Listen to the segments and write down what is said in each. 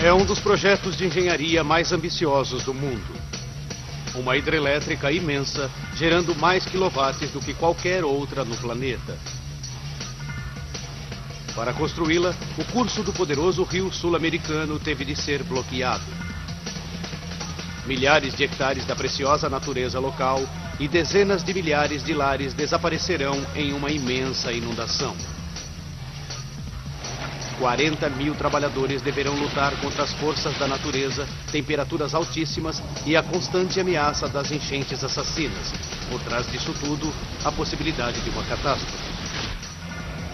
É um dos projetos de engenharia mais ambiciosos do mundo. Uma hidrelétrica imensa, gerando mais quilowatts do que qualquer outra no planeta. Para construí-la, o curso do poderoso rio sul-americano teve de ser bloqueado. Milhares de hectares da preciosa natureza local e dezenas de milhares de lares desaparecerão em uma imensa inundação. 40 mil trabalhadores deverão lutar contra as forças da natureza, temperaturas altíssimas e a constante ameaça das enchentes assassinas. Por trás disso tudo, a possibilidade de uma catástrofe.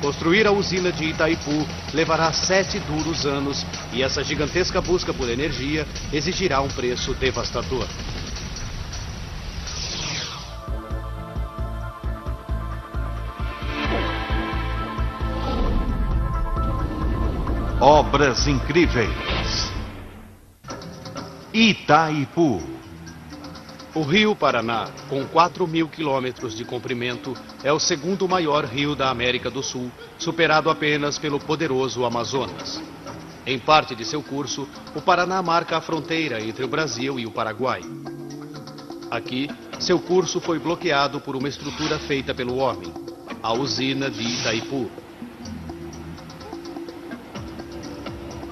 Construir a usina de Itaipu levará 7 duros anos e essa gigantesca busca por energia exigirá um preço devastador. Obras incríveis. Itaipu. O rio Paraná, com 4.000 quilômetros de comprimento, é o segundo maior rio da América do Sul, superado apenas pelo poderoso Amazonas. Em parte de seu curso, o Paraná marca a fronteira entre o Brasil e o Paraguai. Aqui, seu curso foi bloqueado por uma estrutura feita pelo homem, a usina de Itaipu.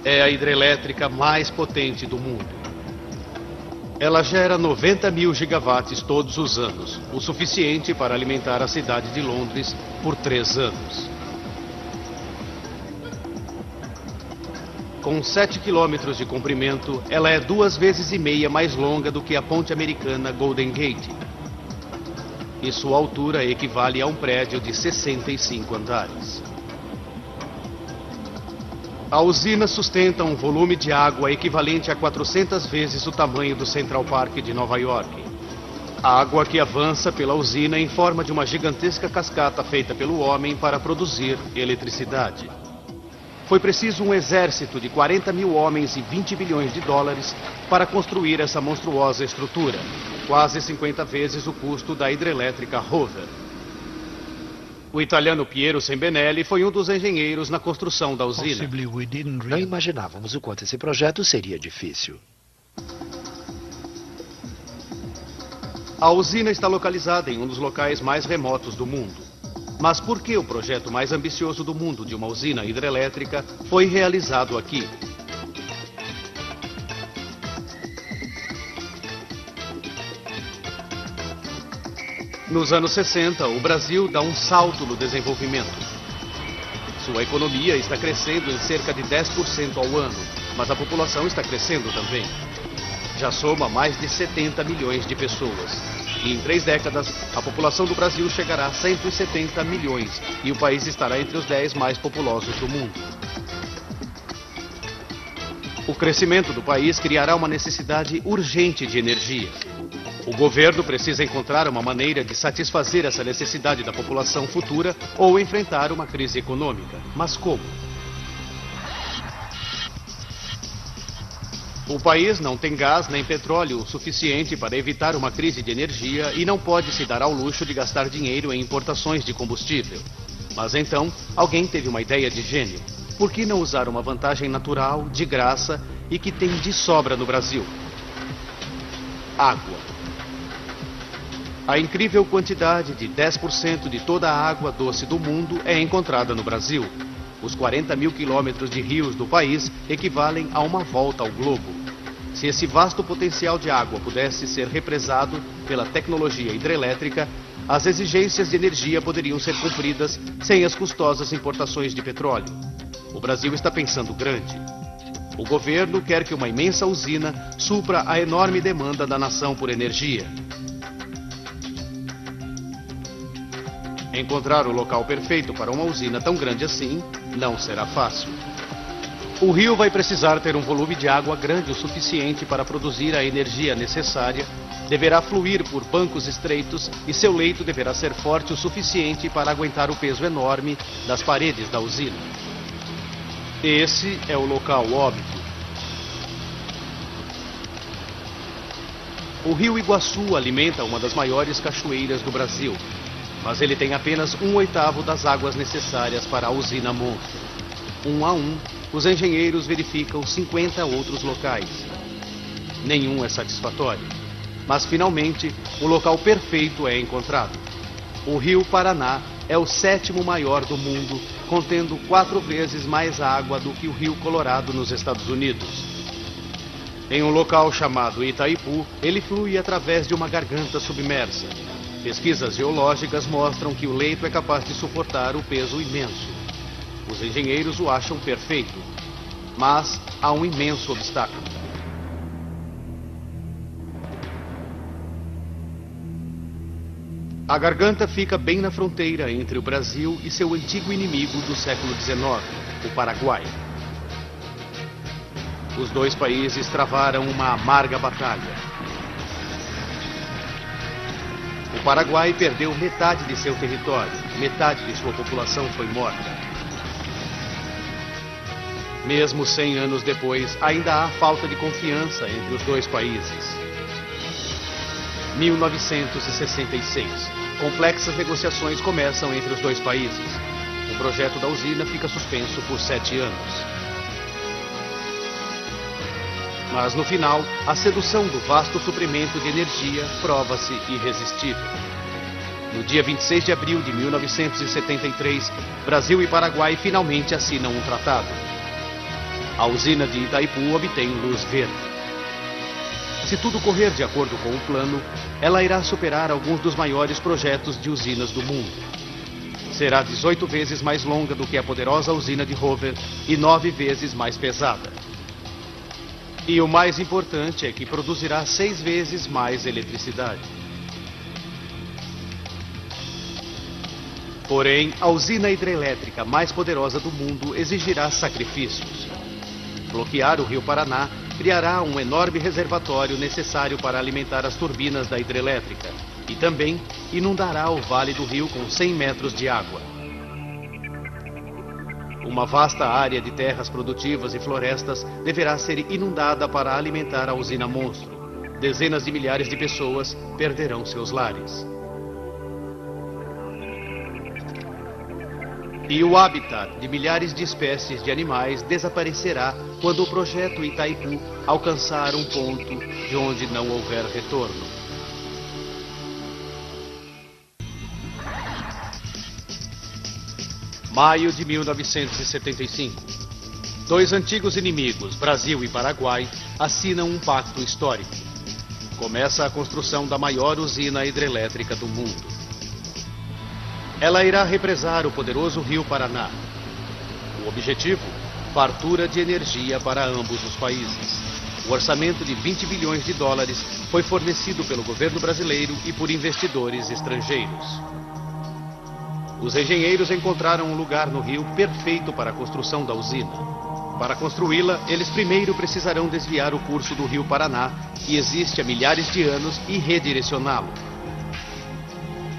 É a hidrelétrica mais potente do mundo. Ela gera 90 mil gigawatts todos os anos, o suficiente para alimentar a cidade de Londres por 3 anos. Com 7 quilômetros de comprimento, ela é 2,5 vezes mais longa do que a ponte americana Golden Gate. E sua altura equivale a um prédio de 65 andares. A usina sustenta um volume de água equivalente a 400 vezes o tamanho do Central Park de Nova York. A água que avança pela usina em forma de uma gigantesca cascata feita pelo homem para produzir eletricidade. Foi preciso um exército de 40 mil homens e 20 bilhões de dólares para construir essa monstruosa estrutura, quase 50 vezes o custo da hidrelétrica Hoover. O italiano Piero Sembinelli foi um dos engenheiros na construção da usina. Não imaginávamos o quanto esse projeto seria difícil. A usina está localizada em um dos locais mais remotos do mundo. Mas por que o projeto mais ambicioso do mundo de uma usina hidrelétrica foi realizado aqui? Nos anos 60, o Brasil dá um salto no desenvolvimento. Sua economia está crescendo em cerca de 10% ao ano, mas a população está crescendo também. Já soma mais de 70 milhões de pessoas. E em 3 décadas, a população do Brasil chegará a 170 milhões e o país estará entre os 10 mais populosos do mundo. O crescimento do país criará uma necessidade urgente de energia. O governo precisa encontrar uma maneira de satisfazer essa necessidade da população futura ou enfrentar uma crise econômica. Mas como? O país não tem gás nem petróleo o suficiente para evitar uma crise de energia e não pode se dar ao luxo de gastar dinheiro em importações de combustível. Mas então, alguém teve uma ideia de gênio. Por que não usar uma vantagem natural, de graça e que tem de sobra no Brasil? Água. A incrível quantidade de 10% de toda a água doce do mundo é encontrada no Brasil. Os 40 mil quilômetros de rios do país equivalem a uma volta ao globo. Se esse vasto potencial de água pudesse ser represado pela tecnologia hidrelétrica, as exigências de energia poderiam ser cumpridas sem as custosas importações de petróleo. O Brasil está pensando grande. O governo quer que uma imensa usina supra a enorme demanda da nação por energia. Encontrar o local perfeito para uma usina tão grande assim não será fácil. O rio vai precisar ter um volume de água grande o suficiente para produzir a energia necessária, deverá fluir por bancos estreitos e seu leito deverá ser forte o suficiente para aguentar o peso enorme das paredes da usina. Esse é o local óbvio. O rio Iguaçu alimenta uma das maiores cachoeiras do Brasil, mas ele tem apenas 1/8 das águas necessárias para a usina monstro. 1 a 1, os engenheiros verificam 50 outros locais. Nenhum é satisfatório, mas finalmente o local perfeito é encontrado. O rio Paraná é o 7º maior do mundo, contendo 4 vezes mais água do que o rio Colorado nos Estados Unidos. Em um local chamado Itaipu, ele flui através de uma garganta submersa. Pesquisas geológicas mostram que o leito é capaz de suportar o peso imenso. Os engenheiros o acham perfeito, mas há um imenso obstáculo. A garganta fica bem na fronteira entre o Brasil e seu antigo inimigo do século XIX, o Paraguai. Os dois países travaram uma amarga batalha. O Paraguai perdeu metade de seu território, metade de sua população foi morta. Mesmo 100 anos depois, ainda há falta de confiança entre os dois países. 1966. Complexas negociações começam entre os dois países. O projeto da usina fica suspenso por 7 anos. Mas no final, a sedução do vasto suprimento de energia prova-se irresistível. No dia 26 de abril de 1973, Brasil e Paraguai finalmente assinam um tratado. A usina de Itaipu obtém luz verde. Se tudo correr de acordo com o plano, ela irá superar alguns dos maiores projetos de usinas do mundo. Será 18 vezes mais longa do que a poderosa usina de Hoover e 9 vezes mais pesada. E o mais importante é que produzirá 6 vezes mais eletricidade. Porém, a usina hidrelétrica mais poderosa do mundo exigirá sacrifícios. Bloquear o rio Paraná criará um enorme reservatório necessário para alimentar as turbinas da hidrelétrica e também inundará o vale do rio com 100 metros de água. Uma vasta área de terras produtivas e florestas deverá ser inundada para alimentar a usina monstro. Dezenas de milhares de pessoas perderão seus lares. E o habitat de milhares de espécies de animais desaparecerá quando o projeto Itaipu alcançar um ponto de onde não houver retorno. Maio de 1975. Dois antigos inimigos, Brasil e Paraguai, assinam um pacto histórico. Começa a construção da maior usina hidrelétrica do mundo. Ela irá represar o poderoso rio Paraná. O objetivo? Fartura de energia para ambos os países. O orçamento de 20 bilhões de dólares foi fornecido pelo governo brasileiro e por investidores estrangeiros. Os engenheiros encontraram um lugar no rio perfeito para a construção da usina. Para construí-la, eles primeiro precisarão desviar o curso do rio Paraná, que existe há milhares de anos, e redirecioná-lo.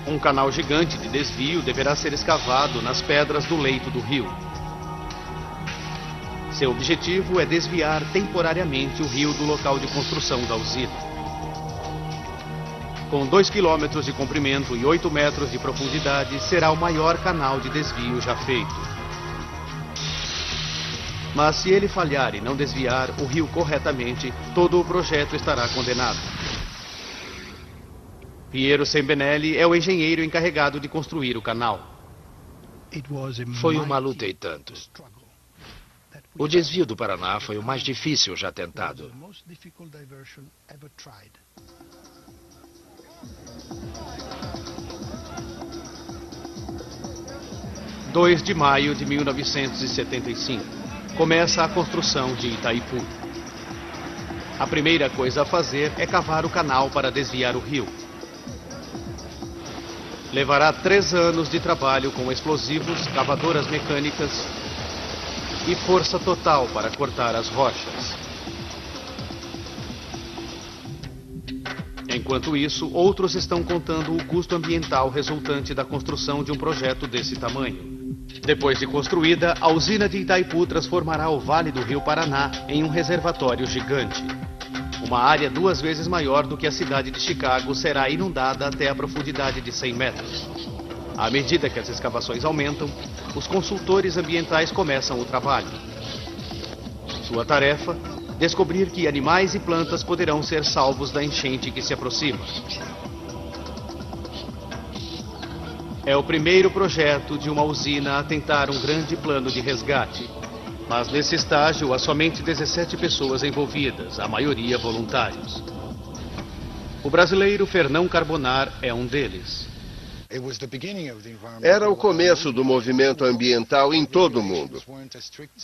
Um canal gigante de desvio deverá ser escavado nas pedras do leito do rio. Seu objetivo é desviar temporariamente o rio do local de construção da usina. Com 2 quilômetros de comprimento e 8 metros de profundidade, será o maior canal de desvio já feito. Mas se ele falhar e não desviar o rio corretamente, todo o projeto estará condenado. Piero Sembinelli é o engenheiro encarregado de construir o canal. Foi uma luta e tanto. O desvio do Paraná foi o mais difícil já tentado. 2 de maio de 1975. Começa a construção de Itaipu. A primeira coisa a fazer é cavar o canal para desviar o rio. Levará 3 anos de trabalho com explosivos, cavadoras mecânicas e força total para cortar as rochas. Enquanto isso, outros estão contando o custo ambiental resultante da construção de um projeto desse tamanho. Depois de construída, a usina de Itaipu transformará o Vale do Rio Paraná em um reservatório gigante. Uma área 2 vezes maior do que a cidade de Chicago será inundada até a profundidade de 100 metros. À medida que as escavações aumentam, os consultores ambientais começam o trabalho. Sua tarefa: descobrir que animais e plantas poderão ser salvos da enchente que se aproxima. É o primeiro projeto de uma usina a tentar um grande plano de resgate. Mas nesse estágio há somente 17 pessoas envolvidas, a maioria voluntários. O brasileiro Fernão Carbonar é um deles. Era o começo do movimento ambiental em todo o mundo.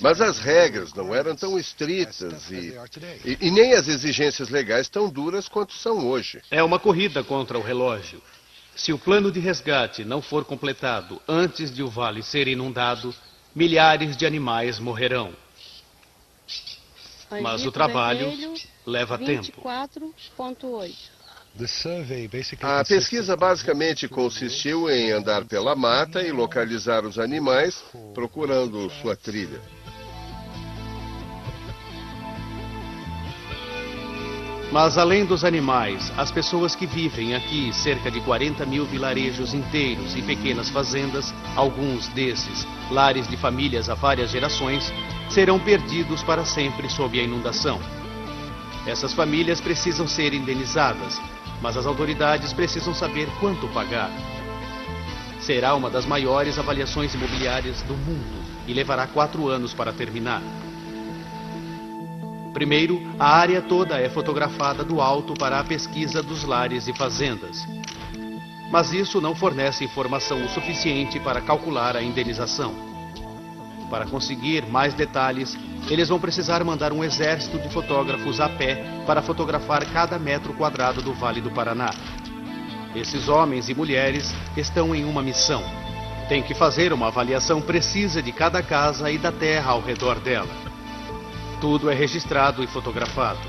Mas as regras não eram tão estritas e nem as exigências legais tão duras quanto são hoje. É uma corrida contra o relógio. Se o plano de resgate não for completado antes de o vale ser inundado, milhares de animais morrerão. Mas o trabalho leva tempo. 24,8. A pesquisa basicamente consistiu em andar pela mata e localizar os animais, procurando sua trilha. Mas além dos animais, as pessoas que vivem aqui, cerca de 40 mil vilarejos inteiros e pequenas fazendas, alguns desses, lares de famílias há várias gerações, serão perdidos para sempre sob a inundação. Essas famílias precisam ser indenizadas, mas as autoridades precisam saber quanto pagar. Será uma das maiores avaliações imobiliárias do mundo e levará 4 anos para terminar. Primeiro, a área toda é fotografada do alto para a pesquisa dos lares e fazendas. Mas isso não fornece informação o suficiente para calcular a indenização. Para conseguir mais detalhes, eles vão precisar mandar um exército de fotógrafos a pé para fotografar cada metro quadrado do Vale do Paraná. Esses homens e mulheres estão em uma missão. Têm que fazer uma avaliação precisa de cada casa e da terra ao redor dela. Tudo é registrado e fotografado.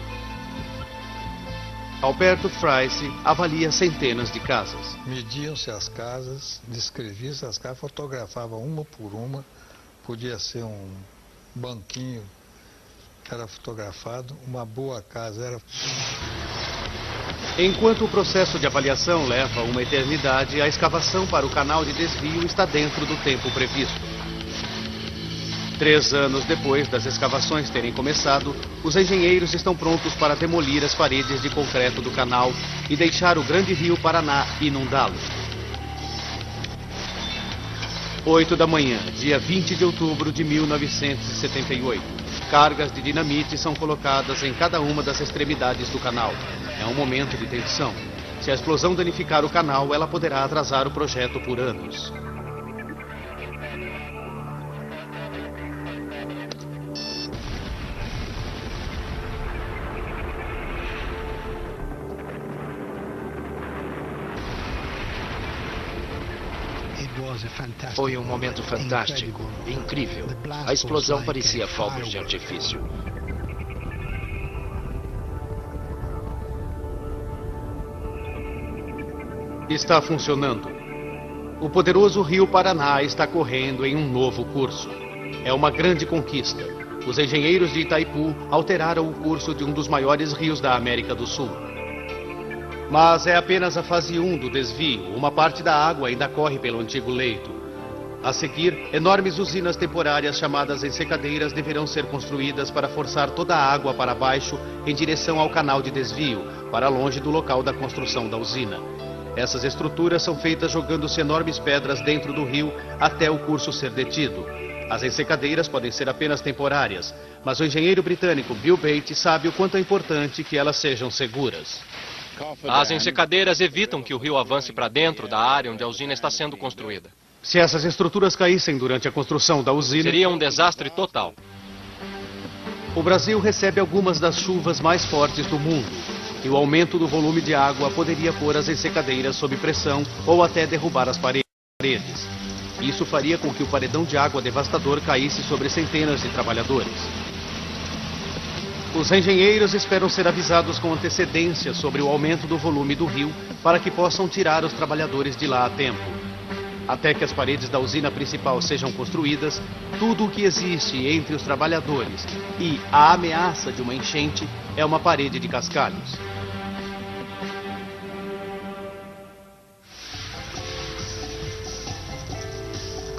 Alberto Frice avalia centenas de casas. Mediam-se as casas, descreviam-se as casas, fotografavam uma por uma. Podia ser um banquinho que era fotografado, uma boa casa era... Enquanto o processo de avaliação leva uma eternidade, a escavação para o canal de desvio está dentro do tempo previsto. 3 anos depois das escavações terem começado, os engenheiros estão prontos para demolir as paredes de concreto do canal e deixar o grande rio Paraná inundá-lo. 8 da manhã, dia 20 de outubro de 1978. Cargas de dinamite são colocadas em cada uma das extremidades do canal. É um momento de tensão. Se a explosão danificar o canal, ela poderá atrasar o projeto por anos. Foi um momento fantástico, incrível. A explosão parecia fogos de artifício. Está funcionando. O poderoso rio Paraná está correndo em um novo curso. É uma grande conquista. Os engenheiros de Itaipu alteraram o curso de um dos maiores rios da América do Sul. Mas é apenas a fase 1 do desvio. Uma parte da água ainda corre pelo antigo leito. A seguir, enormes usinas temporárias chamadas ensecadeiras deverão ser construídas para forçar toda a água para baixo em direção ao canal de desvio, para longe do local da construção da usina. Essas estruturas são feitas jogando-se enormes pedras dentro do rio até o curso ser detido. As ensecadeiras podem ser apenas temporárias, mas o engenheiro britânico Bill Bates sabe o quanto é importante que elas sejam seguras. As ensecadeiras evitam que o rio avance para dentro da área onde a usina está sendo construída. Se essas estruturas caíssem durante a construção da usina... Seria um desastre total. O Brasil recebe algumas das chuvas mais fortes do mundo. E o aumento do volume de água poderia pôr as ensecadeiras sob pressão ou até derrubar as paredes. Isso faria com que o paredão de água devastador caísse sobre centenas de trabalhadores. Os engenheiros esperam ser avisados com antecedência sobre o aumento do volume do rio para que possam tirar os trabalhadores de lá a tempo. Até que as paredes da usina principal sejam construídas, tudo o que existe entre os trabalhadores e a ameaça de uma enchente é uma parede de cascalhos.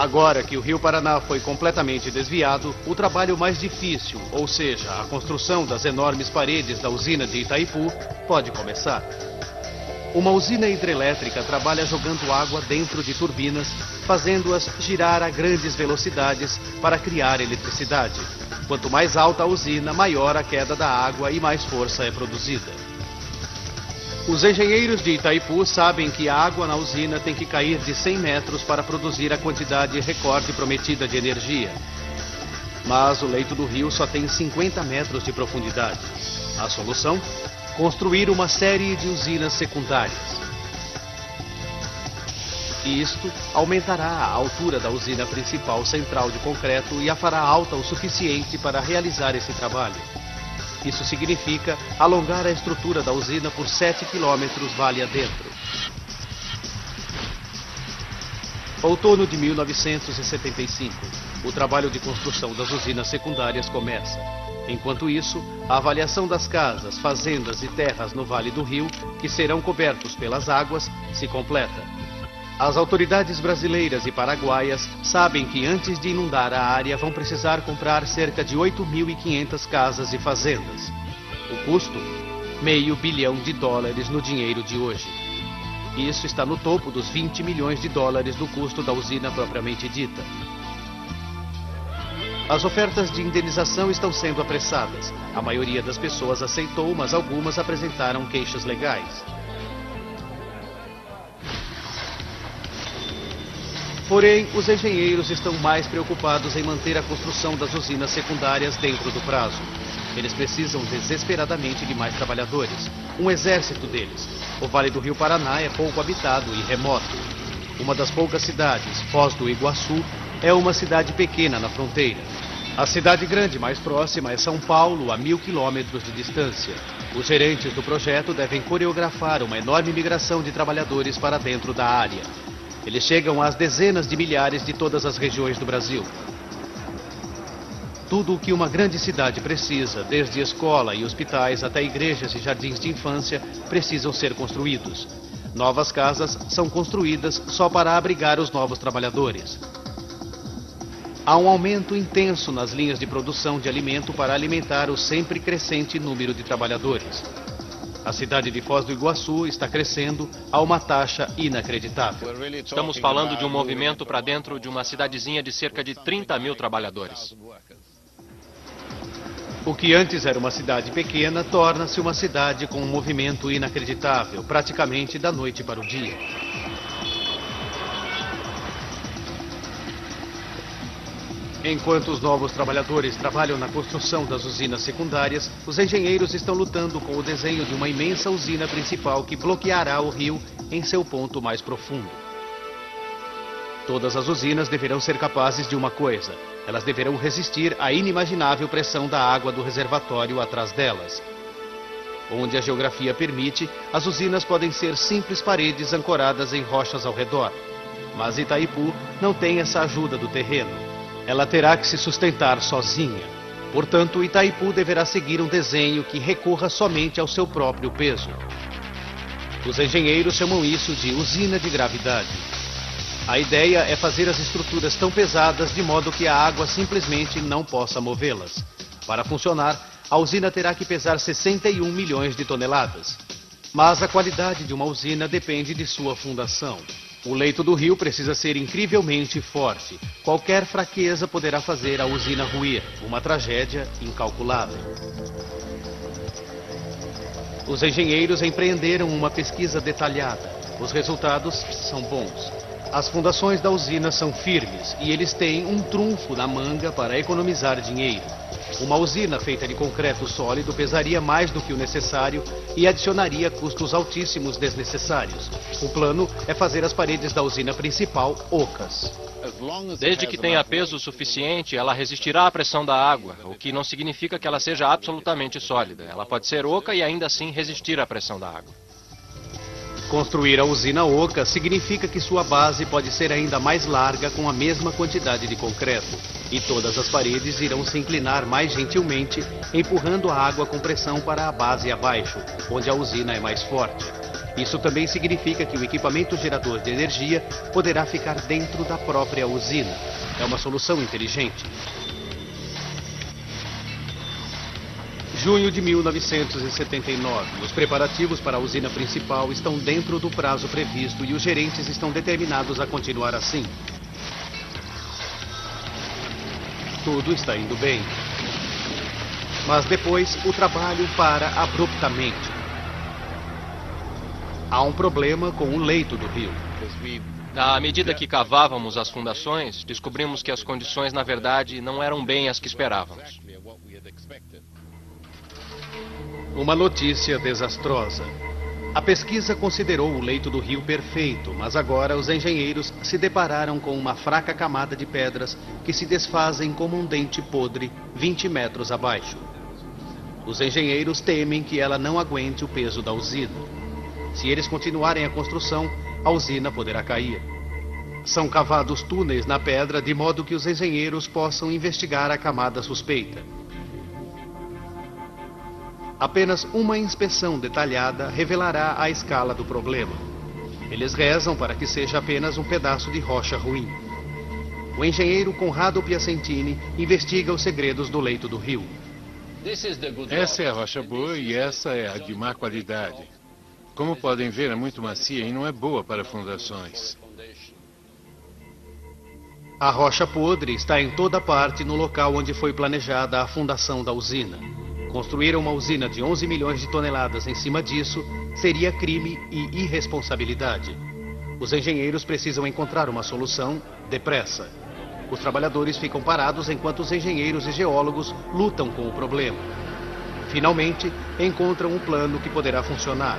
Agora que o Rio Paraná foi completamente desviado, o trabalho mais difícil, ou seja, a construção das enormes paredes da usina de Itaipu, pode começar. Uma usina hidrelétrica trabalha jogando água dentro de turbinas, fazendo-as girar a grandes velocidades para criar eletricidade. Quanto mais alta a usina, maior a queda da água e mais força é produzida. Os engenheiros de Itaipu sabem que a água na usina tem que cair de 100 metros para produzir a quantidade recorde prometida de energia. Mas o leito do rio só tem 50 metros de profundidade. A solução? Construir uma série de usinas secundárias. E isto aumentará a altura da usina principal central de concreto e a fará alta o suficiente para realizar esse trabalho. Isso significa alongar a estrutura da usina por 7 quilômetros vale adentro. Outono de 1975. O trabalho de construção das usinas secundárias começa. Enquanto isso, a avaliação das casas, fazendas e terras no Vale do Rio, que serão cobertos pelas águas, se completa. As autoridades brasileiras e paraguaias sabem que antes de inundar a área vão precisar comprar cerca de 8.500 casas e fazendas. O custo? $500 bilhão no dinheiro de hoje. Isso está no topo dos $20 milhões do custo da usina propriamente dita. As ofertas de indenização estão sendo apressadas. A maioria das pessoas aceitou, mas algumas apresentaram queixas legais. Porém, os engenheiros estão mais preocupados em manter a construção das usinas secundárias dentro do prazo. Eles precisam desesperadamente de mais trabalhadores. Um exército deles. O Vale do Rio Paraná é pouco habitado e remoto. Uma das poucas cidades, Foz do Iguaçu, é uma cidade pequena na fronteira. A cidade grande mais próxima é São Paulo, a 1.000 quilômetros de distância. Os gerentes do projeto devem coreografar uma enorme migração de trabalhadores para dentro da área. Eles chegam às dezenas de milhares de todas as regiões do Brasil. Tudo o que uma grande cidade precisa, desde escola e hospitais até igrejas e jardins de infância, precisam ser construídos. Novas casas são construídas só para abrigar os novos trabalhadores. Há um aumento intenso nas linhas de produção de alimento para alimentar o sempre crescente número de trabalhadores. A cidade de Foz do Iguaçu está crescendo a uma taxa inacreditável. Estamos falando de um movimento para dentro de uma cidadezinha de cerca de 30 mil trabalhadores. O que antes era uma cidade pequena torna-se uma cidade com um movimento inacreditável, praticamente da noite para o dia. Enquanto os novos trabalhadores trabalham na construção das usinas secundárias, os engenheiros estão lutando com o desenho de uma imensa usina principal que bloqueará o rio em seu ponto mais profundo. Todas as usinas deverão ser capazes de uma coisa: elas deverão resistir à inimaginável pressão da água do reservatório atrás delas. Onde a geografia permite, as usinas podem ser simples paredes ancoradas em rochas ao redor. Mas Itaipu não tem essa ajuda do terreno. Ela terá que se sustentar sozinha. Portanto, Itaipu deverá seguir um desenho que recorra somente ao seu próprio peso. Os engenheiros chamam isso de usina de gravidade. A ideia é fazer as estruturas tão pesadas de modo que a água simplesmente não possa movê-las. Para funcionar, a usina terá que pesar 61 milhões de toneladas. Mas a qualidade de uma usina depende de sua fundação. O leito do rio precisa ser incrivelmente forte. Qualquer fraqueza poderá fazer a usina ruir. Uma tragédia incalculável. Os engenheiros empreenderam uma pesquisa detalhada. Os resultados são bons. As fundações da usina são firmes e eles têm um trunfo na manga para economizar dinheiro. Uma usina feita de concreto sólido pesaria mais do que o necessário e adicionaria custos altíssimos desnecessários. O plano é fazer as paredes da usina principal ocas. Desde que tenha peso suficiente, ela resistirá à pressão da água, o que não significa que ela seja absolutamente sólida. Ela pode ser oca e ainda assim resistir à pressão da água. Construir a usina oca significa que sua base pode ser ainda mais larga com a mesma quantidade de concreto. E todas as paredes irão se inclinar mais gentilmente, empurrando a água com pressão para a base abaixo, onde a usina é mais forte. Isso também significa que o equipamento gerador de energia poderá ficar dentro da própria usina. É uma solução inteligente. Junho de 1979. Os preparativos para a usina principal estão dentro do prazo previsto e os gerentes estão determinados a continuar assim. Tudo está indo bem. Mas depois o trabalho para abruptamente. Há um problema com o leito do rio. À medida que cavávamos as fundações, descobrimos que as condições, na verdade, não eram bem as que esperávamos. Uma notícia desastrosa. A pesquisa considerou o leito do rio perfeito, mas agora os engenheiros se depararam com uma fraca camada de pedras que se desfazem como um dente podre 20 metros abaixo. Os engenheiros temem que ela não aguente o peso da usina. Se eles continuarem a construção, a usina poderá cair. São cavados túneis na pedra de modo que os engenheiros possam investigar a camada suspeita. Apenas uma inspeção detalhada revelará a escala do problema. Eles rezam para que seja apenas um pedaço de rocha ruim. O engenheiro Conrado Piacentini investiga os segredos do leito do rio. Essa é a rocha boa e essa é a de má qualidade. Como podem ver, é muito macia e não é boa para fundações. A rocha podre está em toda parte no local onde foi planejada a fundação da usina. Construir uma usina de 11 milhões de toneladas em cima disso seria crime e irresponsabilidade. Os engenheiros precisam encontrar uma solução depressa. Os trabalhadores ficam parados enquanto os engenheiros e geólogos lutam com o problema. Finalmente, encontram um plano que poderá funcionar.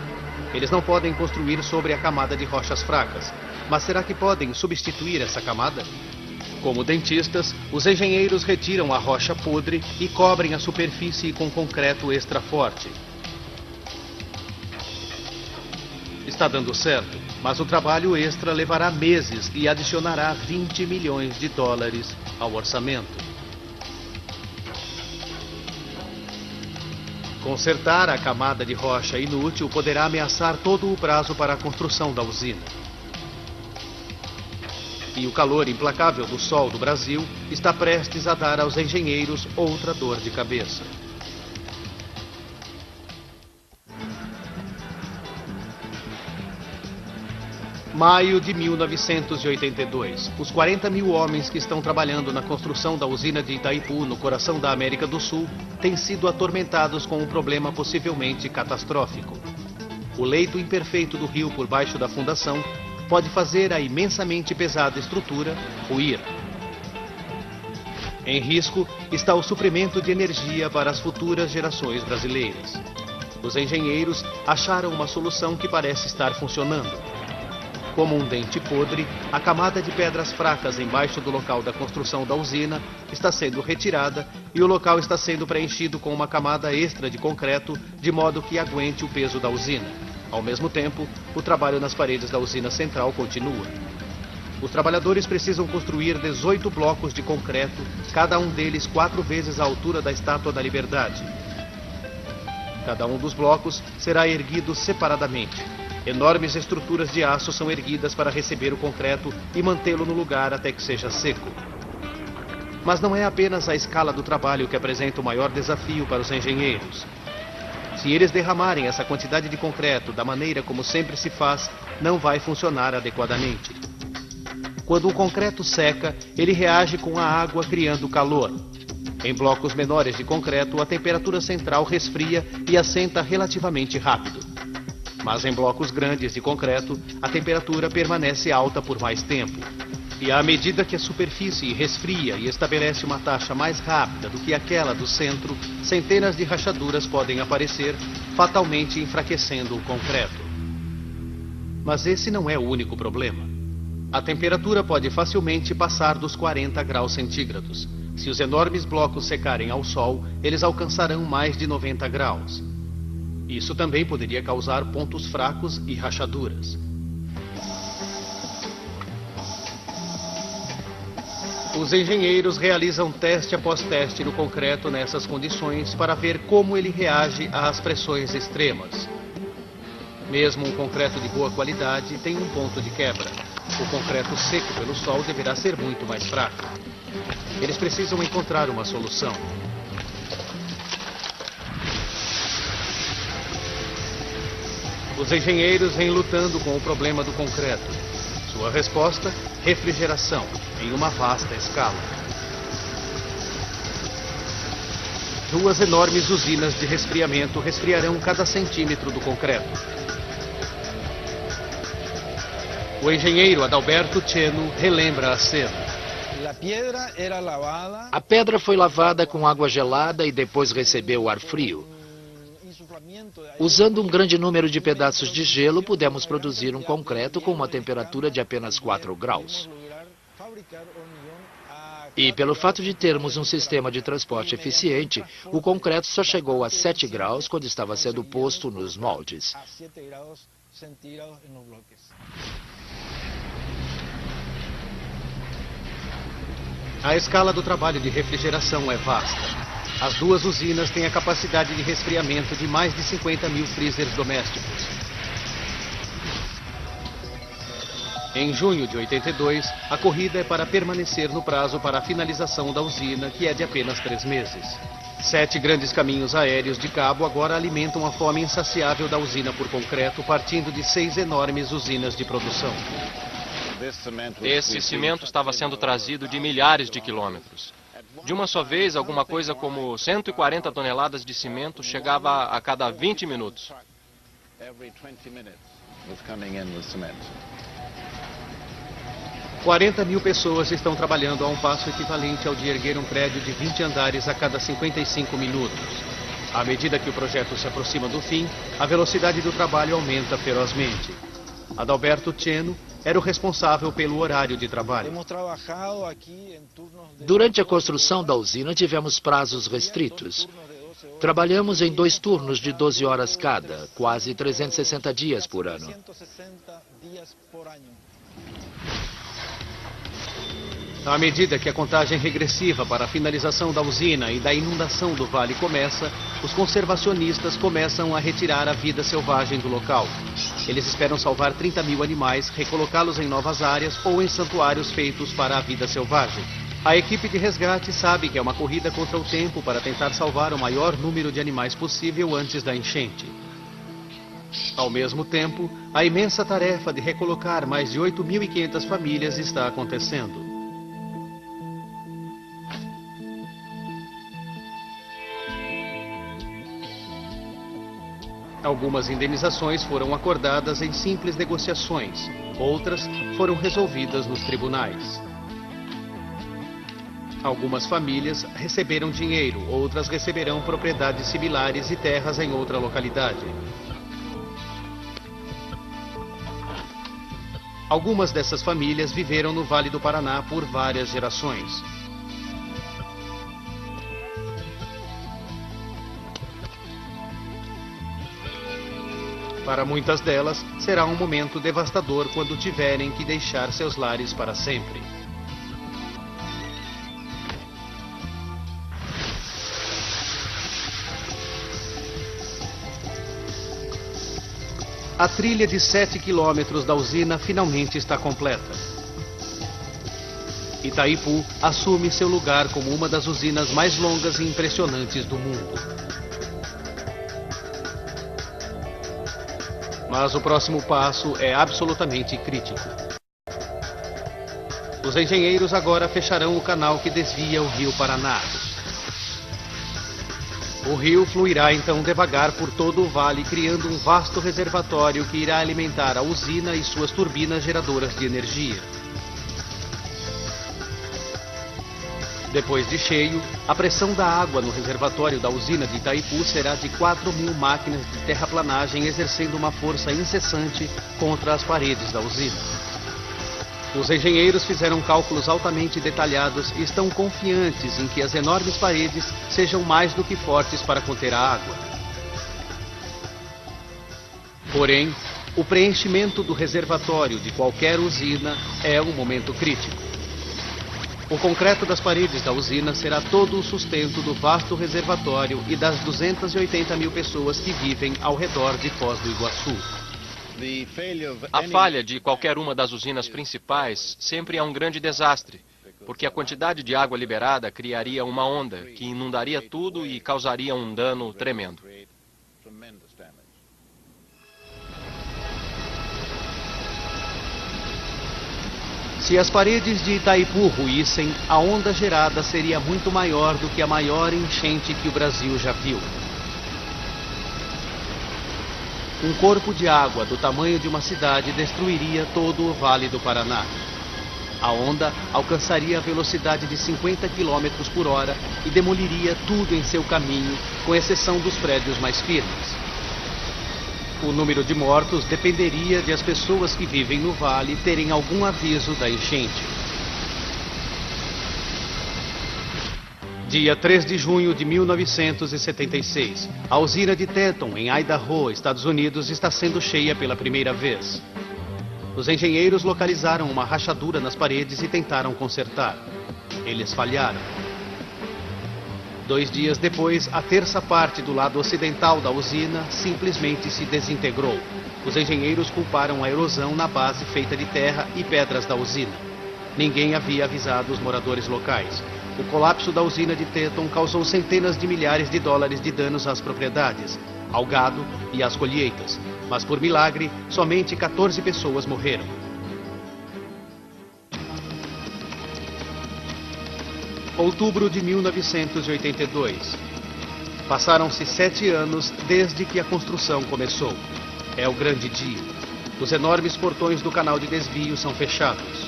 Eles não podem construir sobre a camada de rochas fracas, mas será que podem substituir essa camada? Como dentistas, os engenheiros retiram a rocha podre e cobrem a superfície com concreto extra forte. Está dando certo, mas o trabalho extra levará meses e adicionará 20 milhões de dólares ao orçamento. Consertar a camada de rocha inútil poderá ameaçar todo o prazo para a construção da usina. E o calor implacável do sol do Brasil está prestes a dar aos engenheiros outra dor de cabeça. Maio de 1982. Os 40 mil homens que estão trabalhando na construção da usina de Itaipu, no coração da América do Sul, têm sido atormentados com um problema possivelmente catastrófico. O leito imperfeito do rio por baixo da fundação pode fazer a imensamente pesada estrutura ruir. Em risco está o suprimento de energia para as futuras gerações brasileiras. Os engenheiros acharam uma solução que parece estar funcionando. Como um dente podre, a camada de pedras fracas embaixo do local da construção da usina está sendo retirada e o local está sendo preenchido com uma camada extra de concreto de modo que aguente o peso da usina. Ao mesmo tempo, o trabalho nas paredes da usina central continua. Os trabalhadores precisam construir 18 blocos de concreto, cada um deles 4 vezes a altura da Estátua da Liberdade. Cada um dos blocos será erguido separadamente. Enormes estruturas de aço são erguidas para receber o concreto e mantê-lo no lugar até que seja seco. Mas não é apenas a escala do trabalho que apresenta o maior desafio para os engenheiros. Se eles derramarem essa quantidade de concreto da maneira como sempre se faz, não vai funcionar adequadamente. Quando o concreto seca, ele reage com a água criando calor. Em blocos menores de concreto, a temperatura central resfria e assenta relativamente rápido. Mas em blocos grandes de concreto, a temperatura permanece alta por mais tempo. E à medida que a superfície resfria e estabelece uma taxa mais rápida do que aquela do centro, centenas de rachaduras podem aparecer, fatalmente enfraquecendo o concreto. Mas esse não é o único problema. A temperatura pode facilmente passar dos 40 graus centígrados. Se os enormes blocos secarem ao sol, eles alcançarão mais de 90 graus. Isso também poderia causar pontos fracos e rachaduras. Os engenheiros realizam teste após teste no concreto nessas condições para ver como ele reage às pressões extremas. Mesmo um concreto de boa qualidade tem um ponto de quebra. O concreto seco pelo sol deverá ser muito mais fraco. Eles precisam encontrar uma solução. Os engenheiros vêm lutando com o problema do concreto. Sua resposta? Refrigeração, em uma vasta escala. 2 enormes usinas de resfriamento resfriarão cada centímetro do concreto. O engenheiro Adalberto Chenu relembra a cena. A pedra foi lavada com água gelada e depois recebeu ar frio. Usando um grande número de pedaços de gelo, pudemos produzir um concreto com uma temperatura de apenas 4 graus. E pelo fato de termos um sistema de transporte eficiente, o concreto só chegou a 7 graus quando estava sendo posto nos moldes. A escala do trabalho de refrigeração é vasta. As 2 usinas têm a capacidade de resfriamento de mais de 50 mil freezers domésticos. Em junho de 82, a corrida é para permanecer no prazo para a finalização da usina, que é de apenas 3 meses. 7 grandes caminhos aéreos de cabo agora alimentam a fome insaciável da usina por concreto, partindo de 6 enormes usinas de produção. Esse cimento estava sendo trazido de milhares de quilômetros. De uma só vez, alguma coisa como 140 toneladas de cimento chegava a cada 20 minutos. 40 mil pessoas estão trabalhando a um passo equivalente ao de erguer um prédio de 20 andares a cada 55 minutos. À medida que o projeto se aproxima do fim, a velocidade do trabalho aumenta ferozmente. Adalberto Chenu era o responsável pelo horário de trabalho. Durante a construção da usina, tivemos prazos restritos. Trabalhamos em 2 turnos de 12 horas cada, quase 360 dias por ano. À medida que a contagem regressiva para a finalização da usina e da inundação do vale começa, os conservacionistas começam a retirar a vida selvagem do local. Eles esperam salvar 30 mil animais, recolocá-los em novas áreas ou em santuários feitos para a vida selvagem. A equipe de resgate sabe que é uma corrida contra o tempo para tentar salvar o maior número de animais possível antes da enchente. Ao mesmo tempo, a imensa tarefa de recolocar mais de 8.500 famílias está acontecendo. Algumas indenizações foram acordadas em simples negociações, outras foram resolvidas nos tribunais. Algumas famílias receberam dinheiro, outras receberão propriedades similares e terras em outra localidade. Algumas dessas famílias viveram no Vale do Paraná por várias gerações. Para muitas delas, será um momento devastador quando tiverem que deixar seus lares para sempre. A trilha de 7 quilômetros da usina finalmente está completa. Itaipu assume seu lugar como uma das usinas mais longas e impressionantes do mundo. Mas o próximo passo é absolutamente crítico. Os engenheiros agora fecharão o canal que desvia o rio Paraná. O rio fluirá então devagar por todo o vale, criando um vasto reservatório que irá alimentar a usina e suas turbinas geradoras de energia. Depois de cheio, a pressão da água no reservatório da usina de Itaipu será de 4.000 máquinas de terraplanagem exercendo uma força incessante contra as paredes da usina. Os engenheiros fizeram cálculos altamente detalhados e estão confiantes em que as enormes paredes sejam mais do que fortes para conter a água. Porém, o preenchimento do reservatório de qualquer usina é um momento crítico. O concreto das paredes da usina será todo o sustento do vasto reservatório e das 280 mil pessoas que vivem ao redor de Foz do Iguaçu. A falha de qualquer uma das usinas principais sempre é um grande desastre, porque a quantidade de água liberada criaria uma onda que inundaria tudo e causaria um dano tremendo. Se as paredes de Itaipu ruíssem, a onda gerada seria muito maior do que a maior enchente que o Brasil já viu. Um corpo de água do tamanho de uma cidade destruiria todo o Vale do Paraná. A onda alcançaria a velocidade de 50 km por hora e demoliria tudo em seu caminho, com exceção dos prédios mais firmes. O número de mortos dependeria de as pessoas que vivem no vale terem algum aviso da enchente. Dia 3 de junho de 1976, a usina de Teton, em Idaho, Estados Unidos, está sendo cheia pela primeira vez. Os engenheiros localizaram uma rachadura nas paredes e tentaram consertar. Eles falharam. 2 dias depois, a terça parte do lado ocidental da usina simplesmente se desintegrou. Os engenheiros culparam a erosão na base feita de terra e pedras da usina. Ninguém havia avisado os moradores locais. O colapso da usina de Teton causou centenas de milhares de dólares de danos às propriedades, ao gado e às colheitas. Mas, por milagre, somente 14 pessoas morreram. Outubro de 1982. Passaram-se 7 anos desde que a construção começou. É o grande dia. Os enormes portões do canal de desvio são fechados.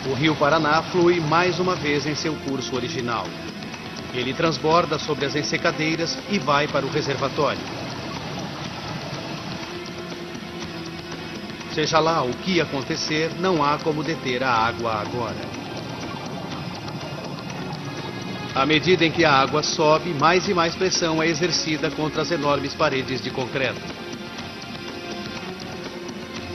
O rio Paraná flui mais uma vez em seu curso original. Ele transborda sobre as ensecadeiras e vai para o reservatório. Seja lá o que acontecer, não há como deter a água agora. À medida em que a água sobe, mais e mais pressão é exercida contra as enormes paredes de concreto.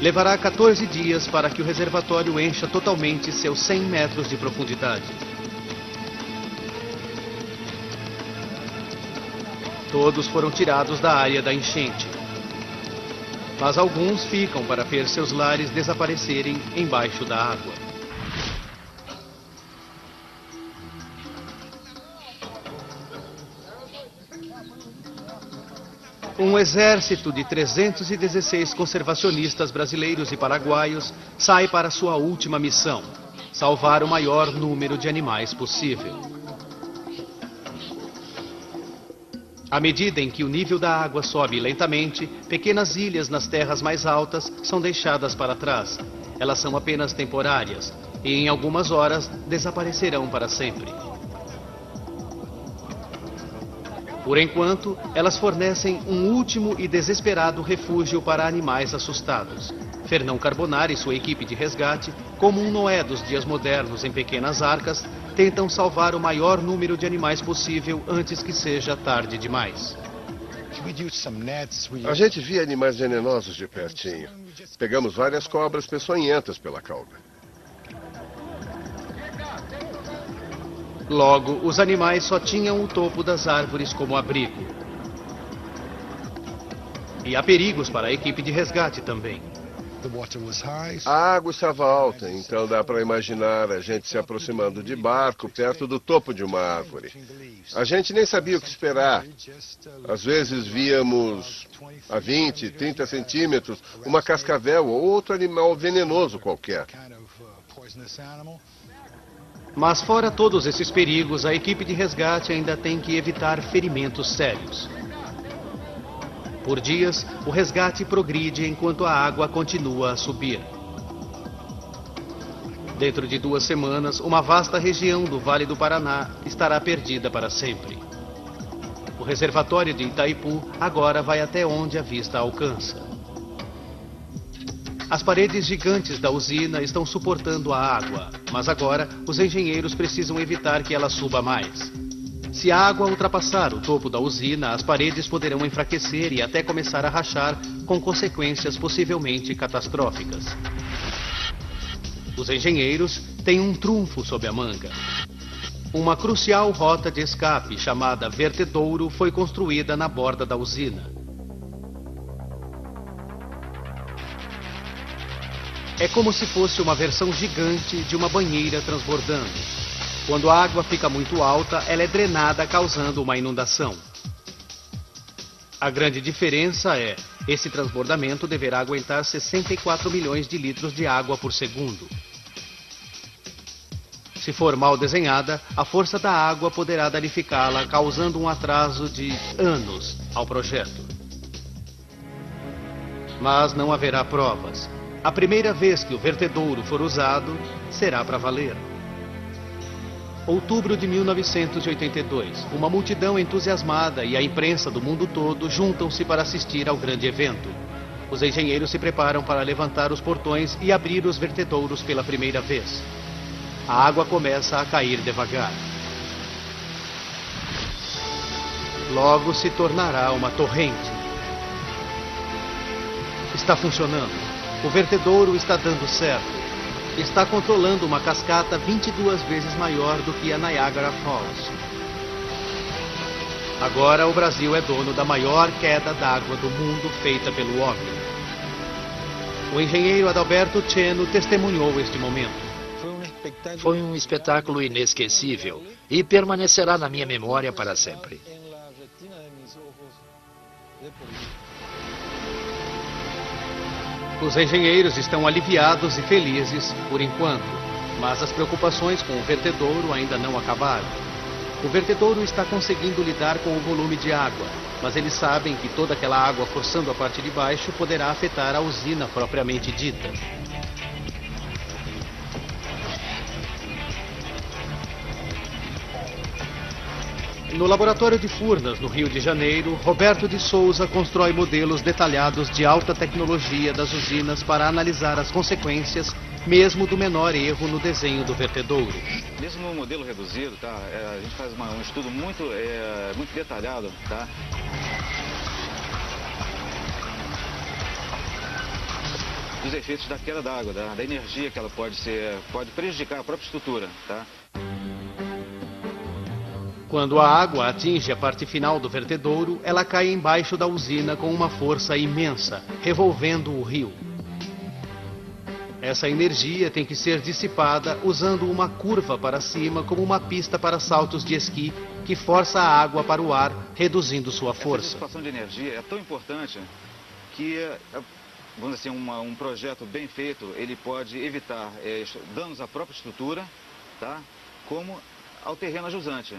Levará 14 dias para que o reservatório encha totalmente seus 100 metros de profundidade. Todos foram tirados da área da enchente. Mas alguns ficam para ver seus lares desaparecerem embaixo da água. Um exército de 316 conservacionistas brasileiros e paraguaios sai para sua última missão: salvar o maior número de animais possível. À medida em que o nível da água sobe lentamente, pequenas ilhas nas terras mais altas são deixadas para trás. Elas são apenas temporárias e em algumas horas desaparecerão para sempre. Por enquanto, elas fornecem um último e desesperado refúgio para animais assustados. Fernão Carbonari e sua equipe de resgate, como um Noé dos dias modernos em pequenas arcas, tentam salvar o maior número de animais possível antes que seja tarde demais. A gente via animais venenosos de pertinho. Pegamos várias cobras peçonhentas pela cauda. Logo, os animais só tinham o topo das árvores como abrigo. E há perigos para a equipe de resgate também. A água estava alta, então dá para imaginar a gente se aproximando de barco perto do topo de uma árvore. A gente nem sabia o que esperar. Às vezes víamos a 20, 30 centímetros uma cascavel ou outro animal venenoso qualquer. Mas fora todos esses perigos, a equipe de resgate ainda tem que evitar ferimentos sérios. Por dias, o resgate progride enquanto a água continua a subir. Dentro de 2 semanas, uma vasta região do Vale do Paraná estará perdida para sempre. O reservatório de Itaipu agora vai até onde a vista alcança. As paredes gigantes da usina estão suportando a água, mas agora os engenheiros precisam evitar que ela suba mais. Se a água ultrapassar o topo da usina, as paredes poderão enfraquecer e até começar a rachar, com consequências possivelmente catastróficas. Os engenheiros têm um trunfo sob a manga. Uma crucial rota de escape, chamada vertedouro, foi construída na borda da usina. É como se fosse uma versão gigante de uma banheira transbordando. Quando a água fica muito alta, ela é drenada, causando uma inundação. A grande diferença é, esse transbordamento deverá aguentar 64 milhões de litros de água por segundo. Se for mal desenhada, a força da água poderá danificá-la, causando um atraso de anos ao projeto. Mas não haverá provas. A primeira vez que o vertedouro for usado, será para valer. Outubro de 1982, uma multidão entusiasmada e a imprensa do mundo todo juntam-se para assistir ao grande evento. Os engenheiros se preparam para levantar os portões e abrir os vertedouros pela primeira vez. A água começa a cair devagar. Logo se tornará uma torrente. Está funcionando. O vertedouro está dando certo. Está controlando uma cascata 22 vezes maior do que a Niagara Falls. Agora o Brasil é dono da maior queda d'água do mundo feita pelo homem. O engenheiro Adalberto Cheno testemunhou este momento. Foi um espetáculo inesquecível e permanecerá na minha memória para sempre. Os engenheiros estão aliviados e felizes por enquanto, mas as preocupações com o vertedouro ainda não acabaram. O vertedouro está conseguindo lidar com o volume de água, mas eles sabem que toda aquela água forçando a parte de baixo poderá afetar a usina propriamente dita. No laboratório de Furnas, no Rio de Janeiro, Roberto de Souza constrói modelos detalhados de alta tecnologia das usinas para analisar as consequências, mesmo do menor erro no desenho do vertedouro. Mesmo no modelo reduzido, tá? A gente faz um estudo muito detalhado, tá? Dos efeitos da queda d'água, da energia que ela pode prejudicar a própria estrutura, tá? Quando a água atinge a parte final do vertedouro, ela cai embaixo da usina com uma força imensa, revolvendo o rio. Essa energia tem que ser dissipada usando uma curva para cima como uma pista para saltos de esqui que força a água para o ar, reduzindo sua força. Essa dissipação de energia é tão importante que, vamos dizer assim, um projeto bem feito, ele pode evitar danos à própria estrutura, tá? Como ao terreno ajusante.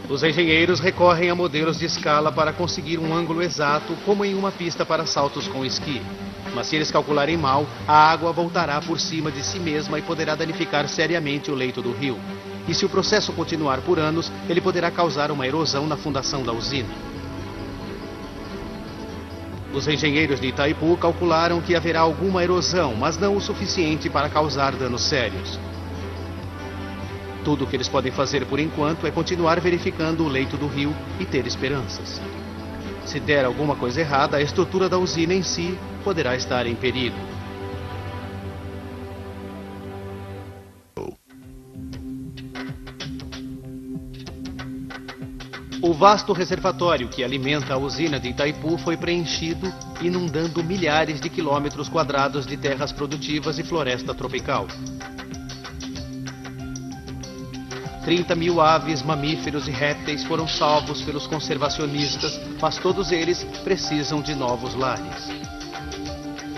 Os engenheiros recorrem a modelos de escala para conseguir um ângulo exato, como em uma pista para saltos com esqui. Mas se eles calcularem mal, a água voltará por cima de si mesma e poderá danificar seriamente o leito do rio. E se o processo continuar por anos, ele poderá causar uma erosão na fundação da usina. Os engenheiros de Itaipu calcularam que haverá alguma erosão, mas não o suficiente para causar danos sérios. Tudo o que eles podem fazer por enquanto é continuar verificando o leito do rio e ter esperanças. Se der alguma coisa errada, a estrutura da usina em si poderá estar em perigo. O vasto reservatório que alimenta a usina de Itaipu foi preenchido, inundando milhares de quilômetros quadrados de terras produtivas e floresta tropical. 30 mil aves, mamíferos e répteis foram salvos pelos conservacionistas, mas todos eles precisam de novos lares.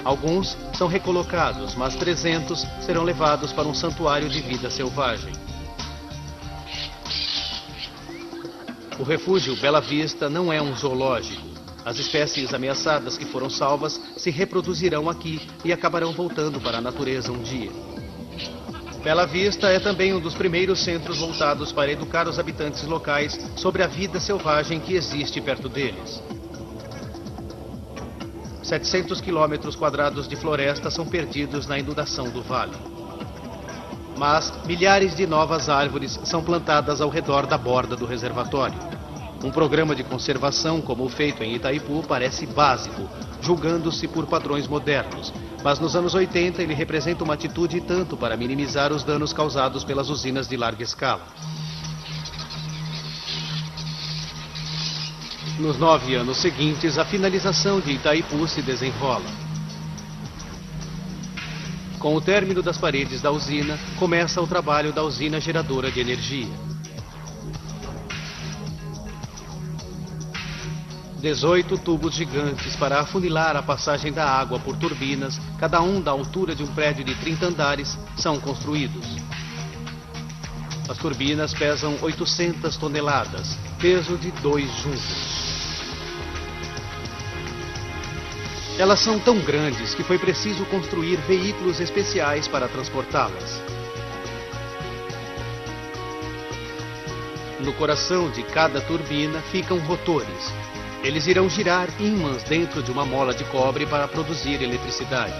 Alguns são recolocados, mas 300 serão levados para um santuário de vida selvagem. O refúgio Bela Vista não é um zoológico. As espécies ameaçadas que foram salvas se reproduzirão aqui e acabarão voltando para a natureza um dia. Bela Vista é também um dos primeiros centros voltados para educar os habitantes locais sobre a vida selvagem que existe perto deles. 700 quilômetros quadrados de floresta são perdidos na inundação do vale. Mas milhares de novas árvores são plantadas ao redor da borda do reservatório. Um programa de conservação como o feito em Itaipu parece básico, julgando-se por padrões modernos, mas nos anos 80 ele representa uma atitude tanto para minimizar os danos causados pelas usinas de larga escala. Nos 9 anos seguintes, a finalização de Itaipu se desenrola. Com o término das paredes da usina, começa o trabalho da usina geradora de energia. 18 tubos gigantes para afunilar a passagem da água por turbinas, cada um da altura de um prédio de 30 andares, são construídos. As turbinas pesam 800 toneladas, peso de 2 juncos. Elas são tão grandes que foi preciso construir veículos especiais para transportá-las. No coração de cada turbina ficam rotores. Eles irão girar ímãs dentro de uma mola de cobre para produzir eletricidade.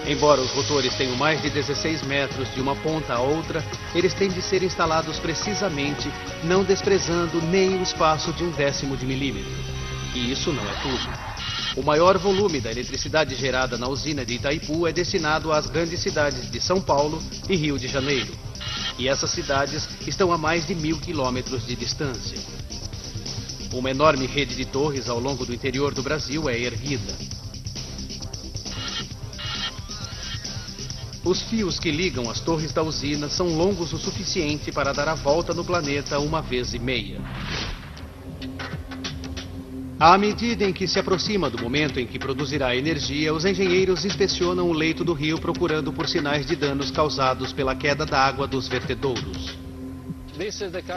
Embora os rotores tenham mais de 16 metros de uma ponta a outra, eles têm de ser instalados precisamente, não desprezando nem o espaço de 1/10 de milímetro. E isso não é tudo. O maior volume da eletricidade gerada na usina de Itaipu é destinado às grandes cidades de São Paulo e Rio de Janeiro. E essas cidades estão a mais de 1.000 quilômetros de distância. Uma enorme rede de torres ao longo do interior do Brasil é erguida. Os fios que ligam as torres da usina são longos o suficiente para dar a volta no planeta 1,5 vezes. À medida em que se aproxima do momento em que produzirá energia, os engenheiros inspecionam o leito do rio procurando por sinais de danos causados pela queda da água dos vertedouros.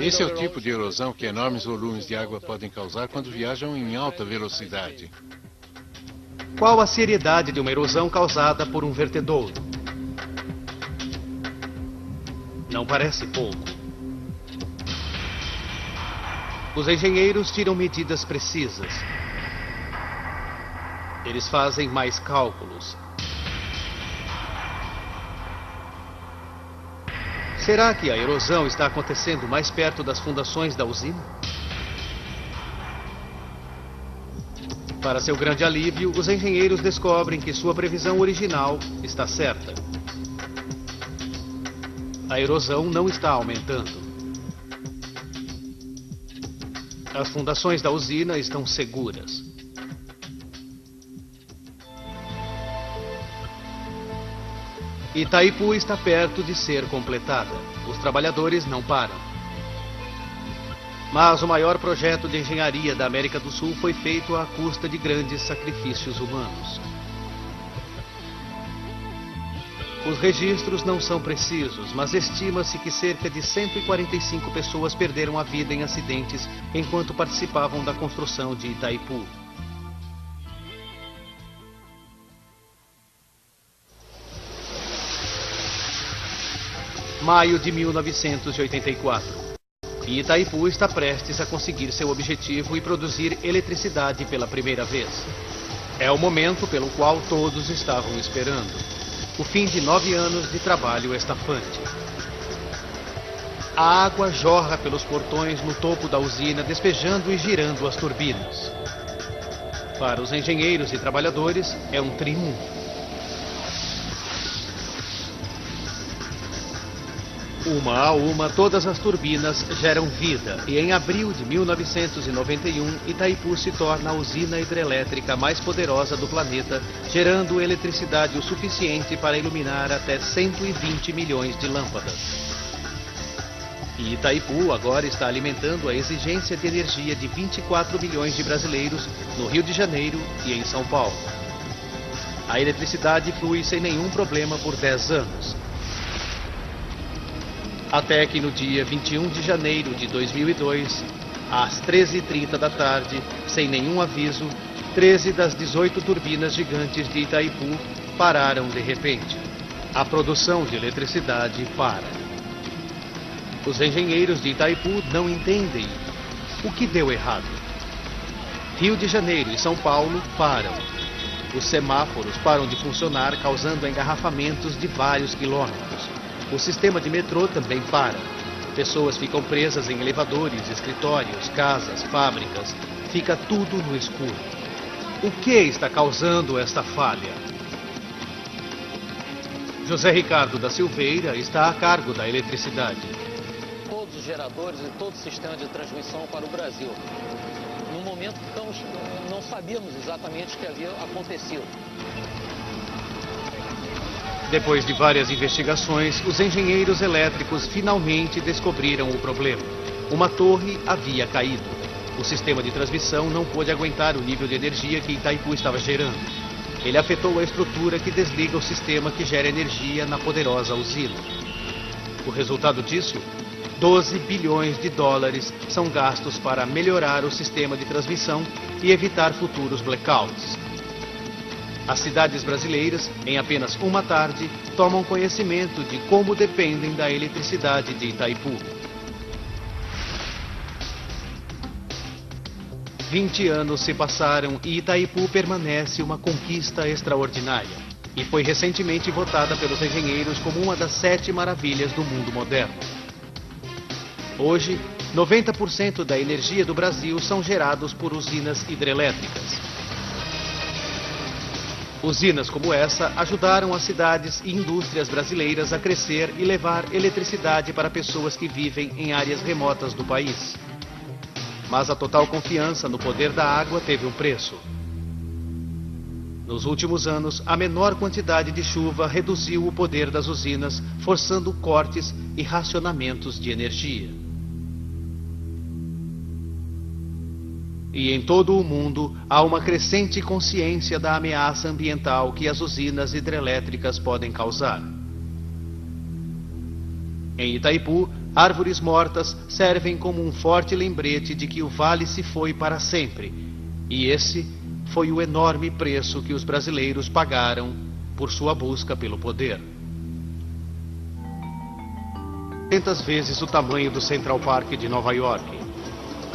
Esse é o tipo de erosão que enormes volumes de água podem causar quando viajam em alta velocidade. Qual a seriedade de uma erosão causada por um vertedouro? Não parece pouco. Os engenheiros tiram medidas precisas. Eles fazem mais cálculos. Será que a erosão está acontecendo mais perto das fundações da usina? Para seu grande alívio, os engenheiros descobrem que sua previsão original está certa. A erosão não está aumentando. As fundações da usina estão seguras. Itaipu está perto de ser completada. Os trabalhadores não param. Mas o maior projeto de engenharia da América do Sul foi feito à custa de grandes sacrifícios humanos. Os registros não são precisos, mas estima-se que cerca de 145 pessoas perderam a vida em acidentes enquanto participavam da construção de Itaipu. Maio de 1984. E Itaipu está prestes a conseguir seu objetivo e produzir eletricidade pela primeira vez. É o momento pelo qual todos estavam esperando. O fim de 9 anos de trabalho estafante. A água jorra pelos portões no topo da usina, despejando e girando as turbinas. Para os engenheiros e trabalhadores, é um triunfo. Uma a uma, todas as turbinas geram vida e em abril de 1991, Itaipu se torna a usina hidrelétrica mais poderosa do planeta, gerando eletricidade o suficiente para iluminar até 120 milhões de lâmpadas. E Itaipu agora está alimentando a exigência de energia de 24 milhões de brasileiros no Rio de Janeiro e em São Paulo. A eletricidade flui sem nenhum problema por 10 anos. Até que no dia 21 de janeiro de 2002, às 13h30 da tarde, sem nenhum aviso, 13 das 18 turbinas gigantes de Itaipu pararam de repente. A produção de eletricidade para. Os engenheiros de Itaipu não entendem o que deu errado. Rio de Janeiro e São Paulo param. Os semáforos param de funcionar, causando engarrafamentos de vários quilômetros. O sistema de metrô também para. Pessoas ficam presas em elevadores, escritórios, casas, fábricas. Fica tudo no escuro. O que está causando esta falha? José Ricardo da Silveira está a cargo da eletricidade. Todos os geradores e todo o sistema de transmissão para o Brasil. No momento, não sabíamos exatamente o que havia acontecido. Depois de várias investigações, os engenheiros elétricos finalmente descobriram o problema. Uma torre havia caído. O sistema de transmissão não pôde aguentar o nível de energia que Itaipu estava gerando. Ele afetou a estrutura que desliga o sistema que gera energia na poderosa usina. O resultado disso? 12 bilhões de dólares são gastos para melhorar o sistema de transmissão e evitar futuros blackouts. As cidades brasileiras, em apenas uma tarde, tomam conhecimento de como dependem da eletricidade de Itaipu. 20 anos se passaram e Itaipu permanece uma conquista extraordinária. E foi recentemente votada pelos engenheiros como uma das 7 maravilhas do mundo moderno. Hoje, 90% da energia do Brasil são gerados por usinas hidrelétricas. Usinas como essa ajudaram as cidades e indústrias brasileiras a crescer e levar eletricidade para pessoas que vivem em áreas remotas do país. Mas a total confiança no poder da água teve um preço. Nos últimos anos, a menor quantidade de chuva reduziu o poder das usinas, forçando cortes e racionamentos de energia. E em todo o mundo, há uma crescente consciência da ameaça ambiental que as usinas hidrelétricas podem causar. Em Itaipu, árvores mortas servem como um forte lembrete de que o vale se foi para sempre. E esse foi o enorme preço que os brasileiros pagaram por sua busca pelo poder. 300 vezes o tamanho do Central Park de Nova York.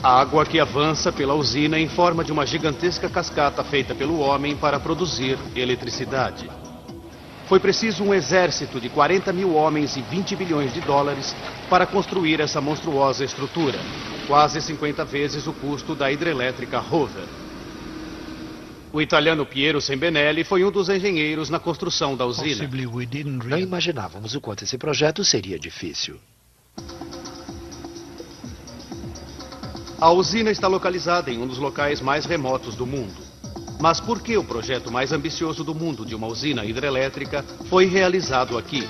Água que avança pela usina em forma de uma gigantesca cascata feita pelo homem para produzir eletricidade. Foi preciso um exército de 40 mil homens e 20 bilhões de dólares para construir essa monstruosa estrutura, quase 50 vezes o custo da hidrelétrica Hoover. O italiano Piero Sembenelli foi um dos engenheiros na construção da usina. Não imaginávamos o quanto esse projeto seria difícil. A usina está localizada em um dos locais mais remotos do mundo. Mas por que o projeto mais ambicioso do mundo de uma usina hidrelétrica foi realizado aqui?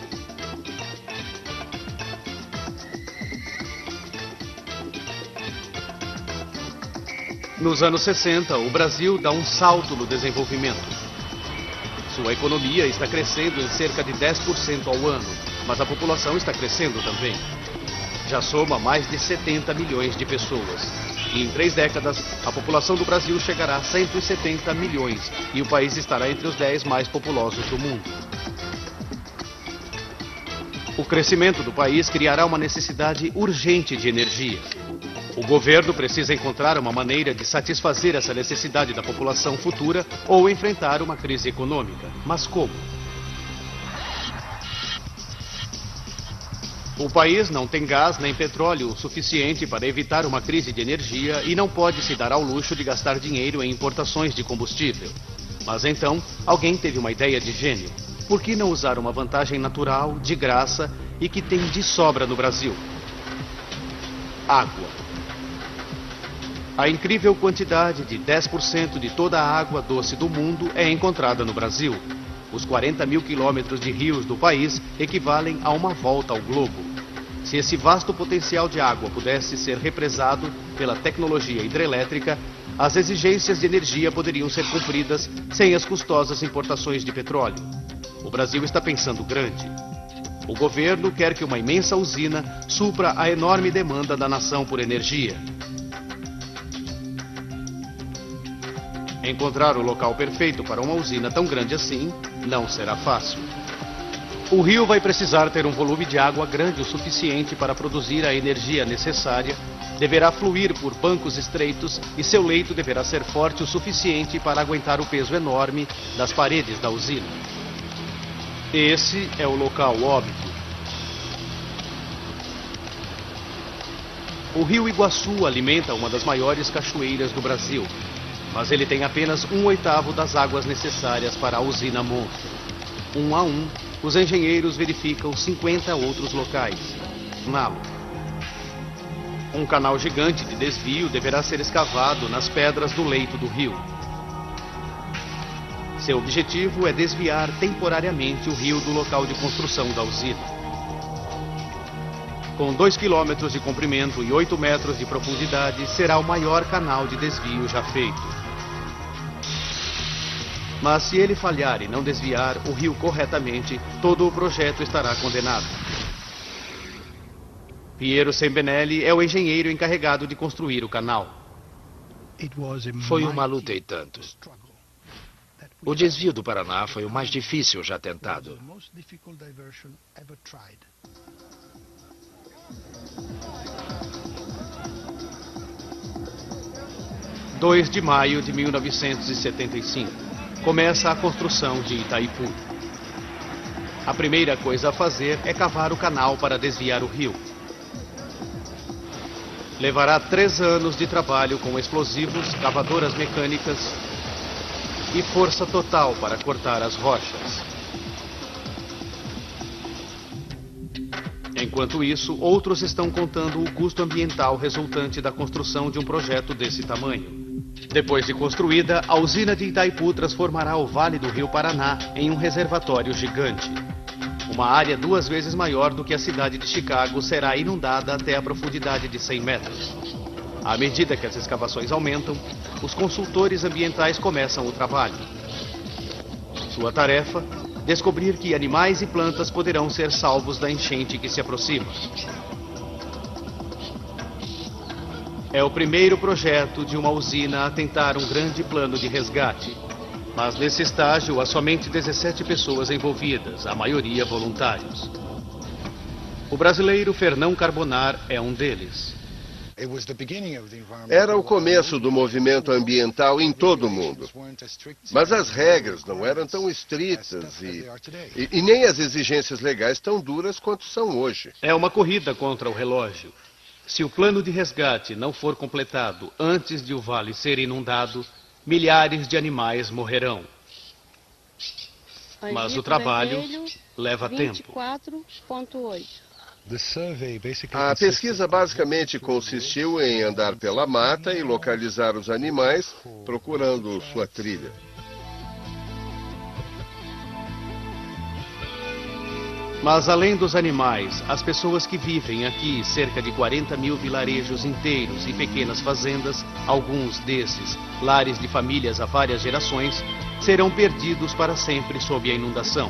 Nos anos 60, o Brasil dá um salto no desenvolvimento. Sua economia está crescendo em cerca de 10% ao ano, mas a população está crescendo também. Já soma mais de 70 milhões de pessoas. E em 3 décadas, a população do Brasil chegará a 170 milhões e o país estará entre os 10 mais populosos do mundo. O crescimento do país criará uma necessidade urgente de energia. O governo precisa encontrar uma maneira de satisfazer essa necessidade da população futura ou enfrentar uma crise econômica. Mas como? O país não tem gás nem petróleo o suficiente para evitar uma crise de energia e não pode se dar ao luxo de gastar dinheiro em importações de combustível. Mas então, alguém teve uma ideia de gênio. Por que não usar uma vantagem natural, de graça e que tem de sobra no Brasil? Água. A incrível quantidade de 10% de toda a água doce do mundo é encontrada no Brasil. Os 40 mil quilômetros de rios do país equivalem a uma volta ao globo. Se esse vasto potencial de água pudesse ser represado pela tecnologia hidrelétrica, as exigências de energia poderiam ser cumpridas sem as custosas importações de petróleo. O Brasil está pensando grande. O governo quer que uma imensa usina supra a enorme demanda da nação por energia. Encontrar o local perfeito para uma usina tão grande assim não será fácil. O rio vai precisar ter um volume de água grande o suficiente para produzir a energia necessária, deverá fluir por bancos estreitos e seu leito deverá ser forte o suficiente para aguentar o peso enorme das paredes da usina. Esse é o local óbvio. O rio Iguaçu alimenta uma das maiores cachoeiras do Brasil, mas ele tem apenas 1/8 das águas necessárias para a usina monstro. Um a um, os engenheiros verificam 50 outros locais. Nalo. Um canal gigante de desvio deverá ser escavado nas pedras do leito do rio. Seu objetivo é desviar temporariamente o rio do local de construção da usina. Com 2 quilômetros de comprimento e 8 metros de profundidade, será o maior canal de desvio já feito. Mas se ele falhar e não desviar o rio corretamente, todo o projeto estará condenado. Piero Sembenelli é o engenheiro encarregado de construir o canal. Foi uma luta e tanto. O desvio do Paraná foi o mais difícil já tentado. 2 de maio de 1975. Começa a construção de Itaipu. A primeira coisa a fazer é cavar o canal para desviar o rio. Levará 3 anos de trabalho com explosivos, cavadoras mecânicas e força total para cortar as rochas. Enquanto isso, outros estão contando o custo ambiental resultante da construção de um projeto desse tamanho. Depois de construída, a usina de Itaipu transformará o Vale do Rio Paraná em um reservatório gigante. Uma área 2 vezes maior do que a cidade de Chicago será inundada até a profundidade de 100 metros. À medida que as escavações aumentam, os consultores ambientais começam o trabalho. Sua tarefa: descobrir que animais e plantas poderão ser salvos da enchente que se aproxima. É o primeiro projeto de uma usina a tentar um grande plano de resgate. Mas nesse estágio há somente 17 pessoas envolvidas, a maioria voluntários. O brasileiro Fernão Carbonar é um deles. Era o começo do movimento ambiental em todo o mundo. Mas as regras não eram tão estritas e nem as exigências legais tão duras quanto são hoje. É uma corrida contra o relógio. Se o plano de resgate não for completado antes de o vale ser inundado, milhares de animais morrerão. Mas o trabalho leva tempo. A pesquisa basicamente consistiu em andar pela mata e localizar os animais, procurando sua trilha. Mas além dos animais, as pessoas que vivem aqui, cerca de 40 mil vilarejos inteiros e pequenas fazendas, alguns desses, lares de famílias há várias gerações, serão perdidos para sempre sob a inundação.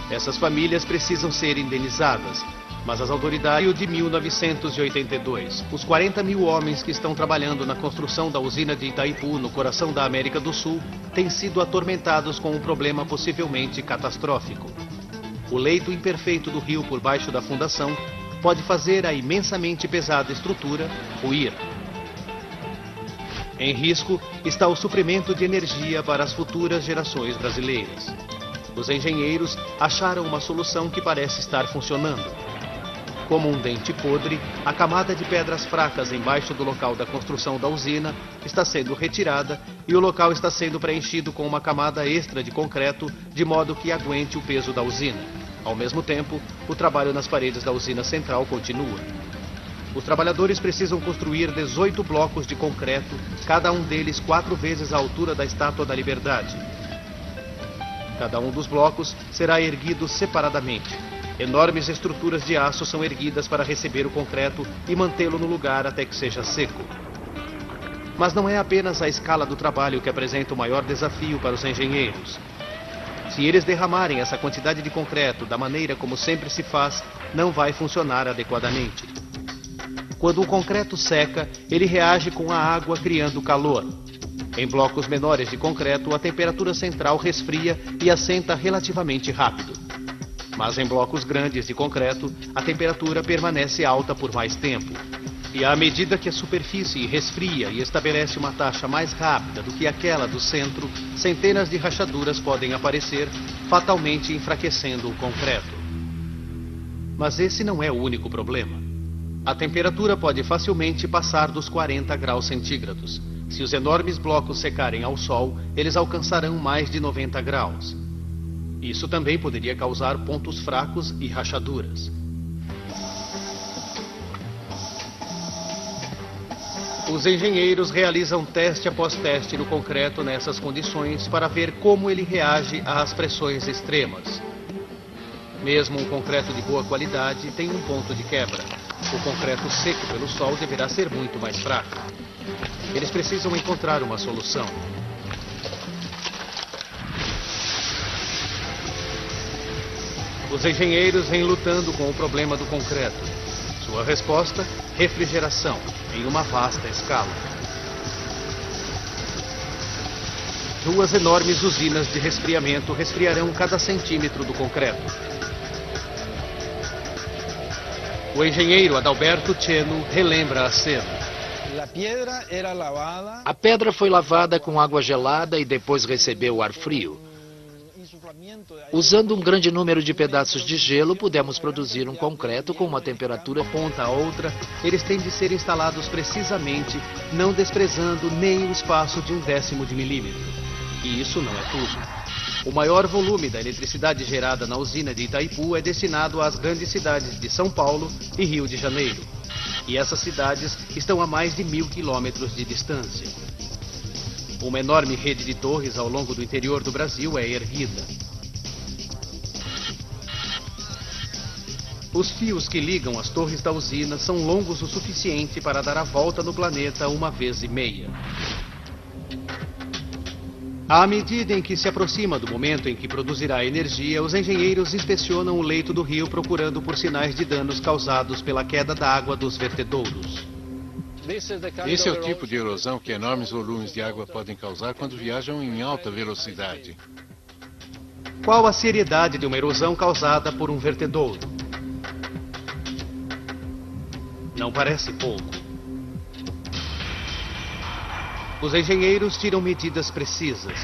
Essas famílias precisam ser indenizadas, mas as autoridades de 1982, os 40 mil homens que estão trabalhando na construção da usina de Itaipu, no coração da América do Sul, têm sido atormentados com um problema possivelmente catastrófico. O leito imperfeito do rio por baixo da fundação pode fazer a imensamente pesada estrutura ruir. Em risco está o suprimento de energia para as futuras gerações brasileiras. Os engenheiros acharam uma solução que parece estar funcionando. Como um dente podre, a camada de pedras fracas embaixo do local da construção da usina está sendo retirada e o local está sendo preenchido com uma camada extra de concreto, de modo que aguente o peso da usina. Ao mesmo tempo, o trabalho nas paredes da usina central continua. Os trabalhadores precisam construir 18 blocos de concreto, cada um deles 4 vezes a altura da Estátua da Liberdade. Cada um dos blocos será erguido separadamente. Enormes estruturas de aço são erguidas para receber o concreto e mantê-lo no lugar até que seja seco. Mas não é apenas a escala do trabalho que apresenta o maior desafio para os engenheiros. Se eles derramarem essa quantidade de concreto da maneira como sempre se faz, não vai funcionar adequadamente. Quando o concreto seca, ele reage com a água criando calor. Em blocos menores de concreto, a temperatura central resfria e assenta relativamente rápido. Mas em blocos grandes de concreto, a temperatura permanece alta por mais tempo. E à medida que a superfície resfria e estabelece uma taxa mais rápida do que aquela do centro, centenas de rachaduras podem aparecer, fatalmente enfraquecendo o concreto. Mas esse não é o único problema. A temperatura pode facilmente passar dos 40 graus centígrados. Se os enormes blocos secarem ao sol, eles alcançarão mais de 90 graus. Isso também poderia causar pontos fracos e rachaduras. Os engenheiros realizam teste após teste no concreto nessas condições para ver como ele reage às pressões extremas. Mesmo um concreto de boa qualidade tem um ponto de quebra. O concreto seco pelo sol deverá ser muito mais fraco. Eles precisam encontrar uma solução. Os engenheiros vêm lutando com o problema do concreto. Sua resposta? Refrigeração, em uma vasta escala. Duas enormes usinas de resfriamento resfriarão cada centímetro do concreto. O engenheiro Adalberto Cheno relembra a cena. A pedra foi lavada com água gelada e depois recebeu ar frio. Usando um grande número de pedaços de gelo, pudemos produzir um concreto com uma temperatura ponta a outra. Eles têm de ser instalados precisamente, não desprezando nem o espaço de 1/10 de milímetro. E isso não é tudo. O maior volume da eletricidade gerada na usina de Itaipu é destinado às grandes cidades de São Paulo e Rio de Janeiro. E essas cidades estão a mais de 1.000 quilômetros de distância. Uma enorme rede de torres ao longo do interior do Brasil é erguida. Os fios que ligam as torres da usina são longos o suficiente para dar a volta no planeta 1,5 vezes. À medida em que se aproxima do momento em que produzirá energia, os engenheiros inspecionam o leito do rio procurando por sinais de danos causados pela queda da água dos vertedouros. Esse é o tipo de erosão que enormes volumes de água podem causar quando viajam em alta velocidade. Qual a seriedade de uma erosão causada por um vertedouro? Não parece pouco. Os engenheiros tiram medidas precisas.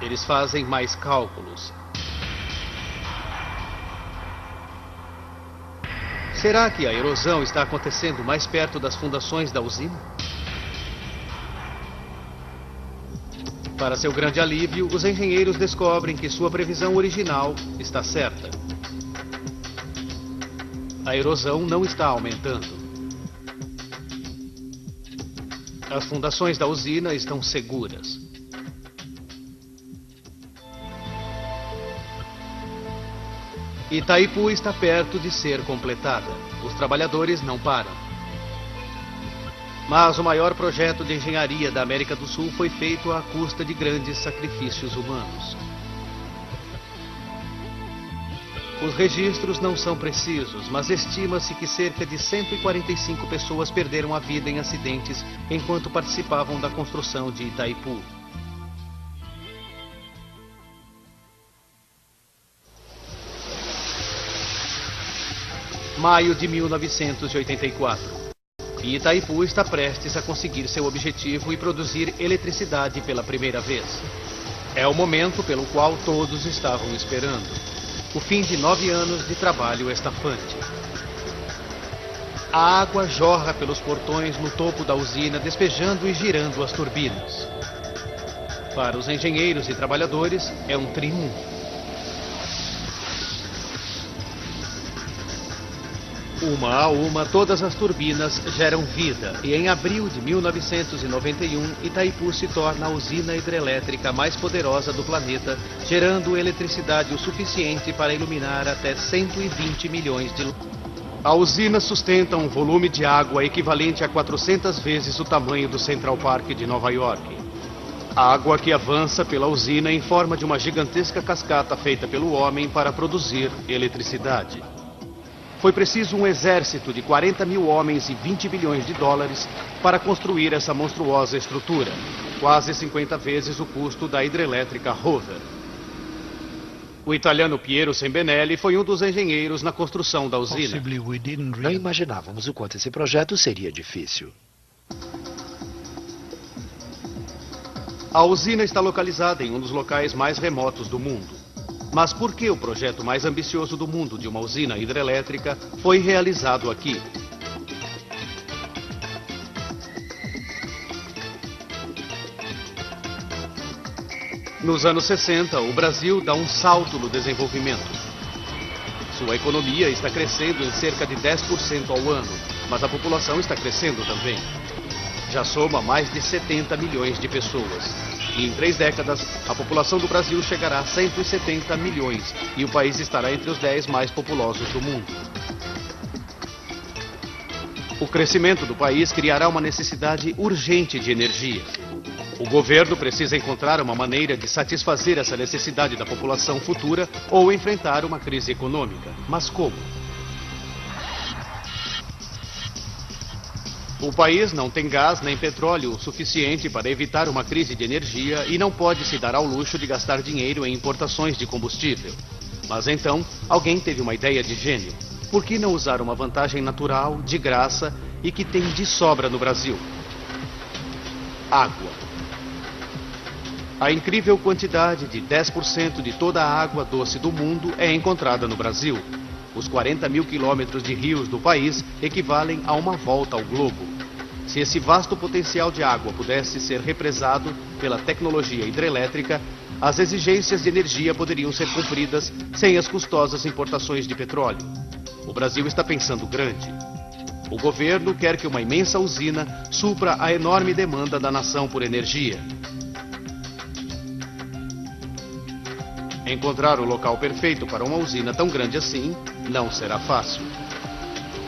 Eles fazem mais cálculos. Será que a erosão está acontecendo mais perto das fundações da usina? Para seu grande alívio, os engenheiros descobrem que sua previsão original está certa. A erosão não está aumentando. As fundações da usina estão seguras. Itaipu está perto de ser completada. Os trabalhadores não param. Mas o maior projeto de engenharia da América do Sul foi feito à custa de grandes sacrifícios humanos. Os registros não são precisos, mas estima-se que cerca de 145 pessoas perderam a vida em acidentes enquanto participavam da construção de Itaipu. Maio de 1984. E Itaipu está prestes a conseguir seu objetivo e produzir eletricidade pela primeira vez. É o momento pelo qual todos estavam esperando. O fim de 9 anos de trabalho estafante. A água jorra pelos portões no topo da usina, despejando e girando as turbinas. Para os engenheiros e trabalhadores, é um triunfo. Uma a uma, todas as turbinas geram vida e em abril de 1991, Itaipu se torna a usina hidrelétrica mais poderosa do planeta, gerando eletricidade o suficiente para iluminar até 120 milhões de... A usina sustenta um volume de água equivalente a 400 vezes o tamanho do Central Park de Nova York. Água que avança pela usina em forma de uma gigantesca cascata feita pelo homem para produzir eletricidade. Foi preciso um exército de 40 mil homens e 20 bilhões de dólares para construir essa monstruosa estrutura, quase 50 vezes o custo da hidrelétrica Hoover. O italiano Piero Sembenelli foi um dos engenheiros na construção da usina. Não imaginávamos o quanto esse projeto seria difícil. A usina está localizada em um dos locais mais remotos do mundo. Mas por que o projeto mais ambicioso do mundo de uma usina hidrelétrica foi realizado aqui? Nos anos 60, o Brasil dá um salto no desenvolvimento. Sua economia está crescendo em cerca de 10% ao ano, mas a população está crescendo também. Já soma mais de 70 milhões de pessoas. E em 3 décadas, a população do Brasil chegará a 170 milhões e o país estará entre os 10 mais populosos do mundo. O crescimento do país criará uma necessidade urgente de energia. O governo precisa encontrar uma maneira de satisfazer essa necessidade da população futura ou enfrentar uma crise econômica. Mas como? O país não tem gás nem petróleo o suficiente para evitar uma crise de energia e não pode se dar ao luxo de gastar dinheiro em importações de combustível. Mas então, alguém teve uma ideia de gênio. Por que não usar uma vantagem natural, de graça e que tem de sobra no Brasil? Água. A incrível quantidade de 10% de toda a água doce do mundo é encontrada no Brasil. Os 40 mil quilômetros de rios do país equivalem a uma volta ao globo. Se esse vasto potencial de água pudesse ser represado pela tecnologia hidrelétrica, as exigências de energia poderiam ser cumpridas sem as custosas importações de petróleo. O Brasil está pensando grande. O governo quer que uma imensa usina supra a enorme demanda da nação por energia. Encontrar o local perfeito para uma usina tão grande assim não será fácil.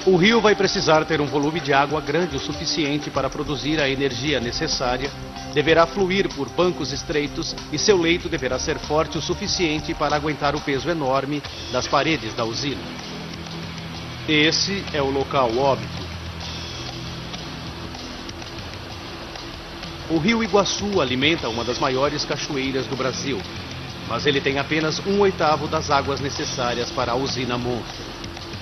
O rio vai precisar ter um volume de água grande o suficiente para produzir a energia necessária, deverá fluir por bancos estreitos e seu leito deverá ser forte o suficiente para aguentar o peso enorme das paredes da usina. Esse é o local óbvio. O rio Iguaçu alimenta uma das maiores cachoeiras do Brasil, mas ele tem apenas 1/8 das águas necessárias para a usina monstro.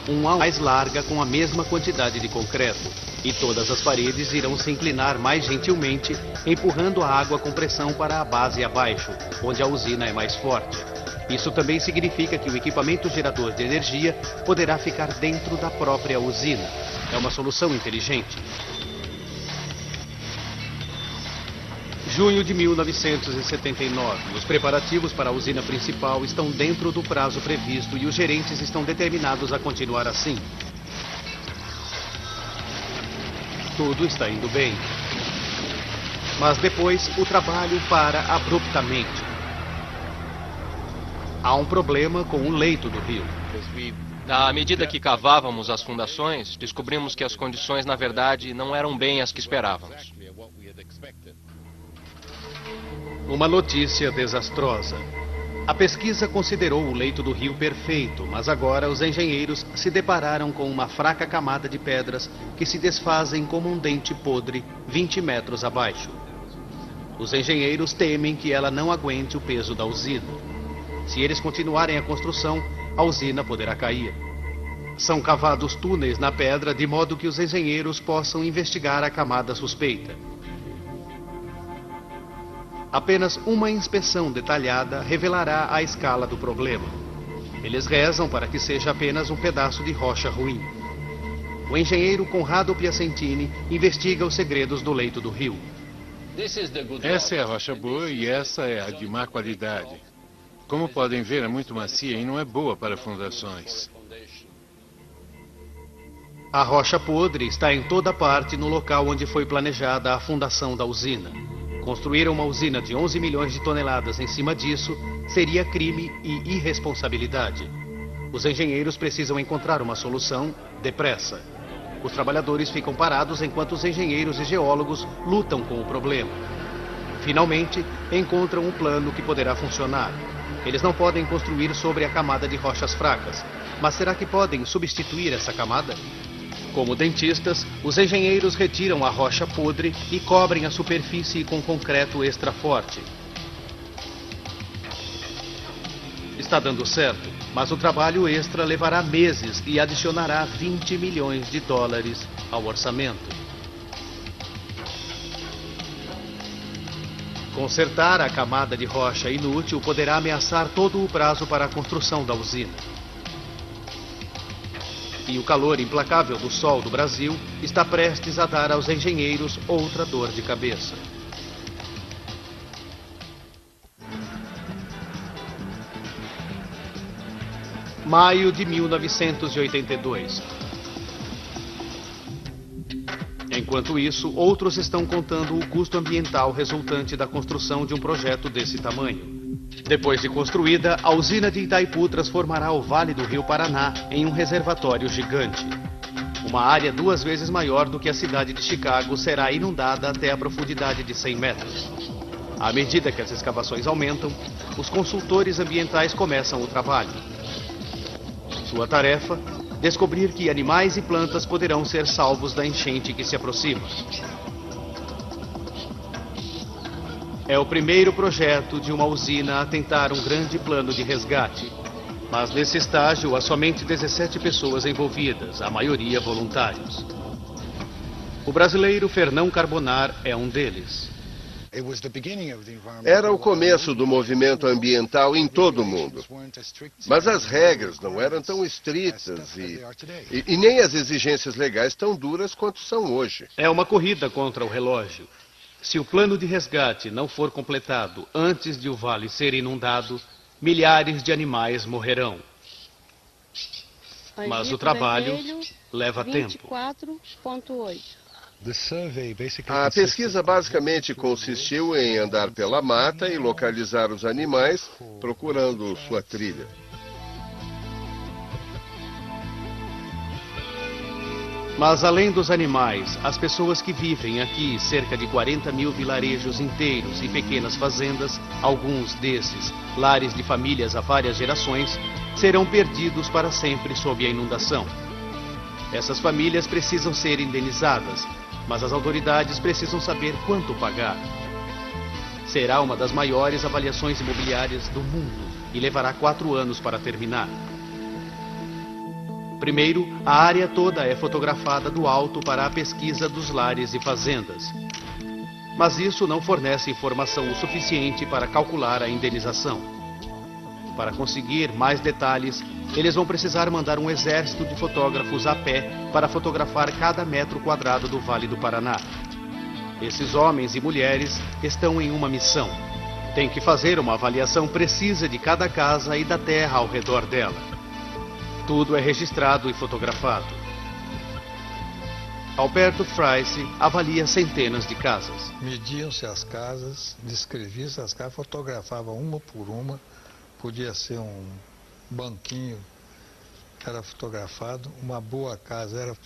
Uma mais larga com a mesma quantidade de concreto, e todas as paredes irão se inclinar mais gentilmente, empurrando a água com pressão para a base abaixo, onde a usina é mais forte. Isso também significa que o equipamento gerador de energia poderá ficar dentro da própria usina. É uma solução inteligente. Junho de 1979. Os preparativos para a usina principal estão dentro do prazo previsto e os gerentes estão determinados a continuar assim. Tudo está indo bem. Mas depois o trabalho para abruptamente. Há um problema com o leito do rio. À medida que cavávamos as fundações, descobrimos que as condições, na verdade, não eram bem as que esperávamos. Uma notícia desastrosa. A pesquisa considerou o leito do rio perfeito, mas agora os engenheiros se depararam com uma fraca camada de pedras que se desfazem como um dente podre 20 metros abaixo. Os engenheiros temem que ela não aguente o peso da usina. Se eles continuarem a construção, a usina poderá cair. São cavados túneis na pedra de modo que os engenheiros possam investigar a camada suspeita. Apenas uma inspeção detalhada revelará a escala do problema. Eles rezam para que seja apenas um pedaço de rocha ruim. O engenheiro Conrado Piacentini investiga os segredos do leito do rio. Essa é a rocha boa e essa é a de má qualidade. Como podem ver, é muito macia e não é boa para fundações. A rocha podre está em toda parte no local onde foi planejada a fundação da usina. Construir uma usina de 11 milhões de toneladas em cima disso seria crime e irresponsabilidade. Os engenheiros precisam encontrar uma solução depressa. Os trabalhadores ficam parados enquanto os engenheiros e geólogos lutam com o problema. Finalmente, encontram um plano que poderá funcionar. Eles não podem construir sobre a camada de rochas fracas, mas será que podem substituir essa camada? Como dentistas, os engenheiros retiram a rocha podre e cobrem a superfície com concreto extra forte. Está dando certo, mas o trabalho extra levará meses e adicionará 20 milhões de dólares ao orçamento. Consertar a camada de rocha inútil poderá ameaçar todo o prazo para a construção da usina. E o calor implacável do sol do Brasil está prestes a dar aos engenheiros outra dor de cabeça. Maio de 1982. Enquanto isso, outros estão contando o custo ambiental resultante da construção de um projeto desse tamanho. Depois de construída, a usina de Itaipu transformará o Vale do Rio Paraná em um reservatório gigante. Uma área 2 vezes maior do que a cidade de Chicago será inundada até a profundidade de 100 metros. À medida que as escavações aumentam, os consultores ambientais começam o trabalho. Sua tarefa: descobrir que animais e plantas poderão ser salvos da enchente que se aproxima. É o primeiro projeto de uma usina a tentar um grande plano de resgate. Mas nesse estágio há somente 17 pessoas envolvidas, a maioria voluntários. O brasileiro Fernão Carbonar é um deles. Era o começo do movimento ambiental em todo o mundo. Mas as regras não eram tão estritas e nem as exigências legais tão duras quanto são hoje. É uma corrida contra o relógio. Se o plano de resgate não for completado antes de o vale ser inundado, milhares de animais morrerão. Mas o trabalho leva tempo. 24,8. A pesquisa basicamente consistiu em andar pela mata e localizar os animais, procurando sua trilha. Mas além dos animais, as pessoas que vivem aqui, cerca de 40 mil vilarejos inteiros e pequenas fazendas, alguns desses, lares de famílias há várias gerações, serão perdidos para sempre sob a inundação. Essas famílias precisam ser indenizadas, mas as autoridades precisam saber quanto pagar. Será uma das maiores avaliações imobiliárias do mundo e levará 4 anos para terminar. Primeiro, a área toda é fotografada do alto para a pesquisa dos lares e fazendas. Mas isso não fornece informação o suficiente para calcular a indenização. Para conseguir mais detalhes, eles vão precisar mandar um exército de fotógrafos a pé para fotografar cada metro quadrado do Vale do Paraná. Esses homens e mulheres estão em uma missão. Têm que fazer uma avaliação precisa de cada casa e da terra ao redor dela. Tudo é registrado e fotografado. Alberto Frice avalia centenas de casas. Mediam-se as casas, descreviam-se as casas, fotografavam uma por uma. Podia ser um banquinho que era fotografado, uma boa casa era...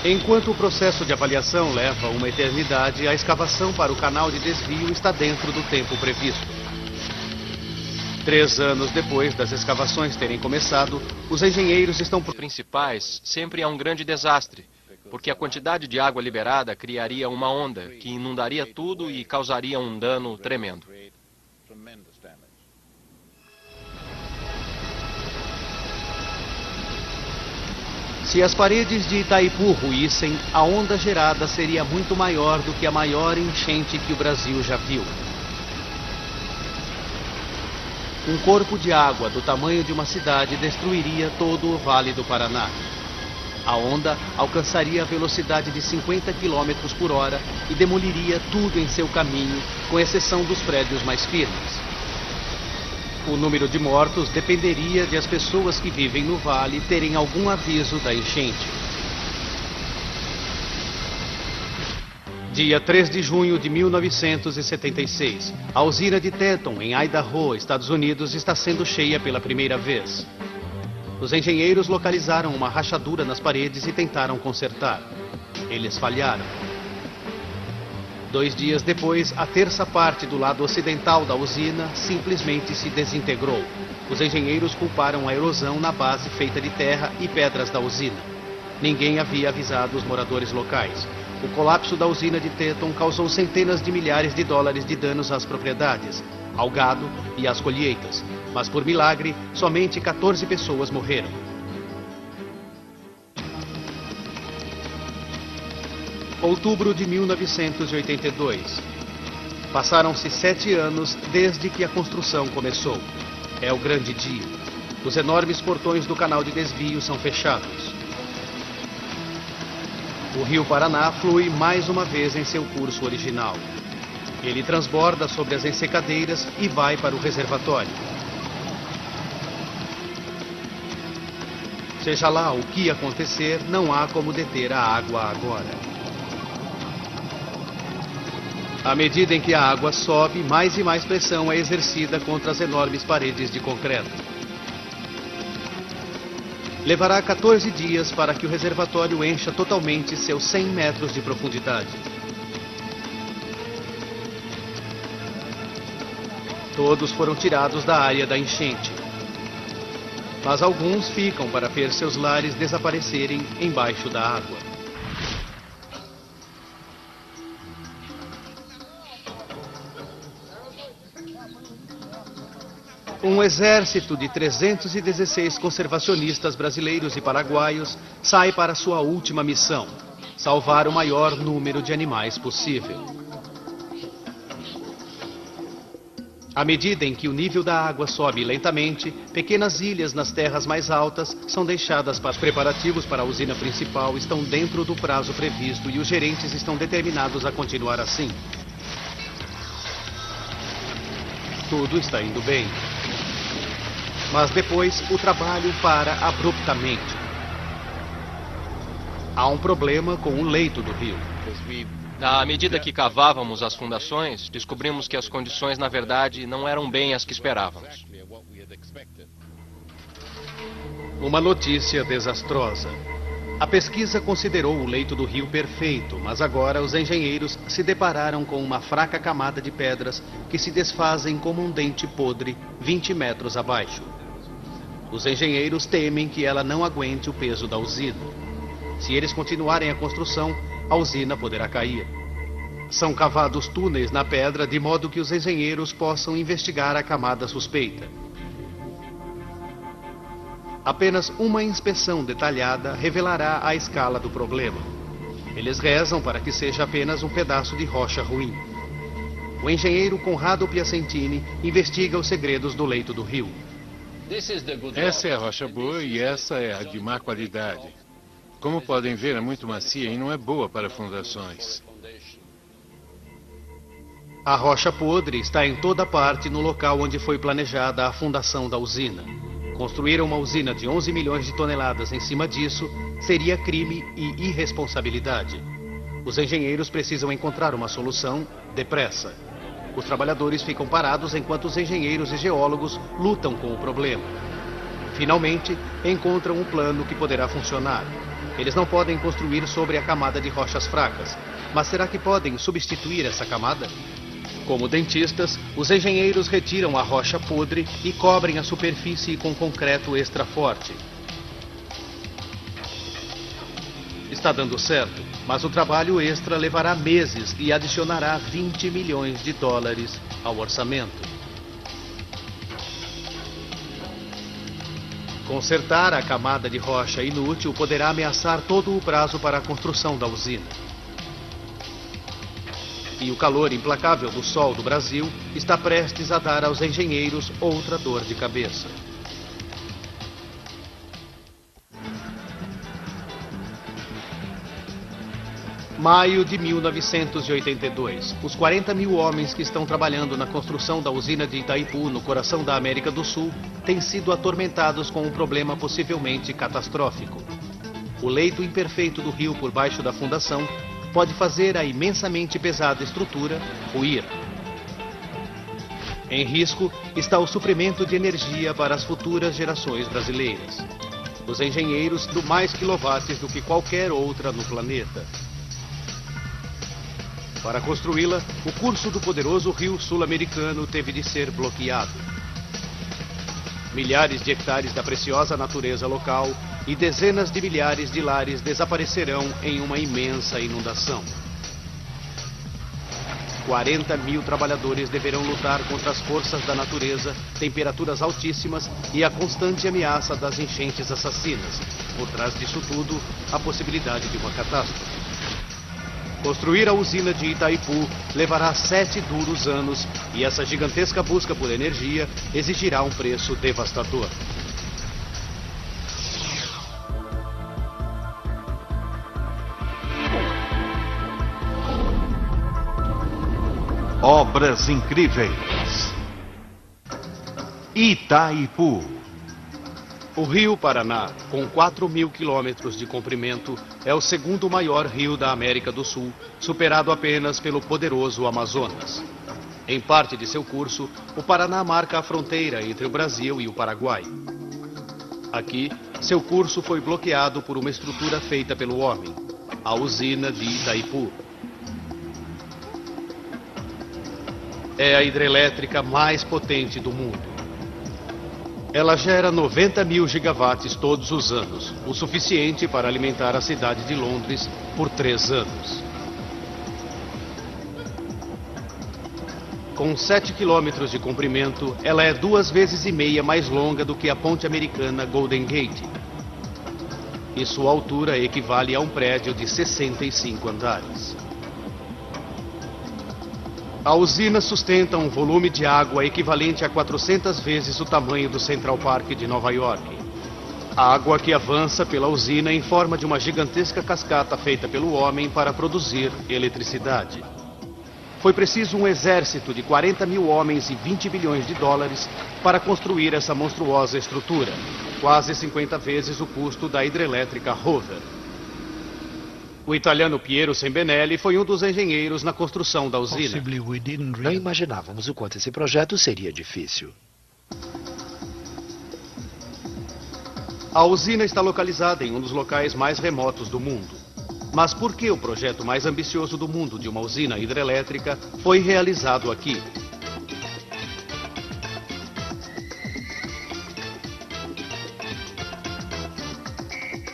Enquanto o processo de avaliação leva uma eternidade, a escavação para o canal de desvio está dentro do tempo previsto. 3 anos depois das escavações terem começado, os engenheiros estão... principais sempre é um grande desastre, porque a quantidade de água liberada criaria uma onda que inundaria tudo e causaria um dano tremendo. Se as paredes de Itaipu ruíssem, a onda gerada seria muito maior do que a maior enchente que o Brasil já viu. Um corpo de água do tamanho de uma cidade destruiria todo o Vale do Paraná. A onda alcançaria a velocidade de 50 km por hora e demoliria tudo em seu caminho, com exceção dos prédios mais firmes. O número de mortos dependeria de as pessoas que vivem no vale terem algum aviso da enchente. Dia 3 de junho de 1976, a usina de Teton, em Idaho, Estados Unidos, está sendo cheia pela primeira vez. Os engenheiros localizaram uma rachadura nas paredes e tentaram consertar. Eles falharam. 2 dias depois, a terça parte do lado ocidental da usina simplesmente se desintegrou. Os engenheiros culparam a erosão na base feita de terra e pedras da usina. Ninguém havia avisado os moradores locais. O colapso da usina de Teton causou centenas de milhares de dólares de danos às propriedades, ao gado e às colheitas. Mas, por milagre, somente 14 pessoas morreram. Outubro de 1982. Passaram-se 7 anos desde que a construção começou. É o grande dia. Os enormes portões do canal de desvio são fechados. O rio Paraná flui mais uma vez em seu curso original. Ele transborda sobre as ensecadeiras e vai para o reservatório. Seja lá o que acontecer, não há como deter a água agora. À medida em que a água sobe, mais e mais pressão é exercida contra as enormes paredes de concreto. Levará 14 dias para que o reservatório encha totalmente seus 100 metros de profundidade. Todos foram tirados da área da enchente. Mas alguns ficam para ver seus lares desaparecerem embaixo da água. Um exército de 316 conservacionistas brasileiros e paraguaios sai para sua última missão: salvar o maior número de animais possível. À medida em que o nível da água sobe lentamente, pequenas ilhas nas terras mais altas são deixadas para os preparativos para a usina principal estão dentro do prazo previsto e os gerentes estão determinados a continuar assim. Tudo está indo bem. Mas depois o trabalho para abruptamente. Há um problema com o leito do rio. À medida que cavávamos as fundações, descobrimos que as condições, na verdade, não eram bem as que esperávamos. Uma notícia desastrosa. A pesquisa considerou o leito do rio perfeito, mas agora os engenheiros se depararam com uma fraca camada de pedras que se desfazem como um dente podre 20 metros abaixo. Os engenheiros temem que ela não aguente o peso da usina. Se eles continuarem a construção, a usina poderá cair. São cavados túneis na pedra de modo que os engenheiros possam investigar a camada suspeita. Apenas uma inspeção detalhada revelará a escala do problema. Eles rezam para que seja apenas um pedaço de rocha ruim. O engenheiro Conrado Piacentini investiga os segredos do leito do rio. Essa é a rocha boa e essa é a de má qualidade. Como podem ver, é muito macia e não é boa para fundações. A rocha podre está em toda parte no local onde foi planejada a fundação da usina. Construir uma usina de 11 milhões de toneladas em cima disso seria crime e irresponsabilidade. Os engenheiros precisam encontrar uma solução depressa. Os trabalhadores ficam parados enquanto os engenheiros e geólogos lutam com o problema. Finalmente, encontram um plano que poderá funcionar. Eles não podem construir sobre a camada de rochas fracas, mas será que podem substituir essa camada? Como dentistas, os engenheiros retiram a rocha podre e cobrem a superfície com concreto extra forte. Está dando certo, mas o trabalho extra levará meses e adicionará 20 milhões de dólares ao orçamento. Consertar a camada de rocha inútil poderá ameaçar todo o prazo para a construção da usina. E o calor implacável do sol do Brasil está prestes a dar aos engenheiros outra dor de cabeça. Maio de 1982. Os 40 mil homens que estão trabalhando na construção da usina de Itaipu, no coração da América do Sul, têm sido atormentados com um problema possivelmente catastrófico. O leito imperfeito do rio por baixo da fundação pode fazer a imensamente pesada estrutura ruir. Em risco está o suprimento de energia para as futuras gerações brasileiras. Os engenheiros do mais quilowatts do que qualquer outra no planeta. Para construí-la, o curso do poderoso rio sul-americano teve de ser bloqueado. Milhares de hectares da preciosa natureza local e dezenas de milhares de lares desaparecerão em uma imensa inundação. 40 mil trabalhadores deverão lutar contra as forças da natureza, temperaturas altíssimas e a constante ameaça das enchentes assassinas. Por trás disso tudo, a possibilidade de uma catástrofe. Construir a usina de Itaipu levará 7 duros anos e essa gigantesca busca por energia exigirá um preço devastador. Obras incríveis. Itaipu. O Rio Paraná, com 4.000 quilômetros de comprimento, é o segundo maior rio da América do Sul, superado apenas pelo poderoso Amazonas. Em parte de seu curso, o Paraná marca a fronteira entre o Brasil e o Paraguai. Aqui, seu curso foi bloqueado por uma estrutura feita pelo homem, a usina de Itaipu. É a hidrelétrica mais potente do mundo. Ela gera 90.000 gigawatts todos os anos, o suficiente para alimentar a cidade de Londres por 3 anos. Com 7 quilômetros de comprimento, ela é 2,5 vezes mais longa do que a ponte americana Golden Gate. E sua altura equivale a um prédio de 65 andares. A usina sustenta um volume de água equivalente a 400 vezes o tamanho do Central Park de Nova York. A água que avança pela usina em forma de uma gigantesca cascata feita pelo homem para produzir eletricidade. Foi preciso um exército de 40.000 homens e 20 bilhões de dólares para construir essa monstruosa estrutura, quase 50 vezes o custo da hidrelétrica Hoover. O italiano Piero Sembenelli foi um dos engenheiros na construção da usina. Não imaginávamos o quanto esse projeto seria difícil. A usina está localizada em um dos locais mais remotos do mundo. Mas por que o projeto mais ambicioso do mundo de uma usina hidrelétrica foi realizado aqui?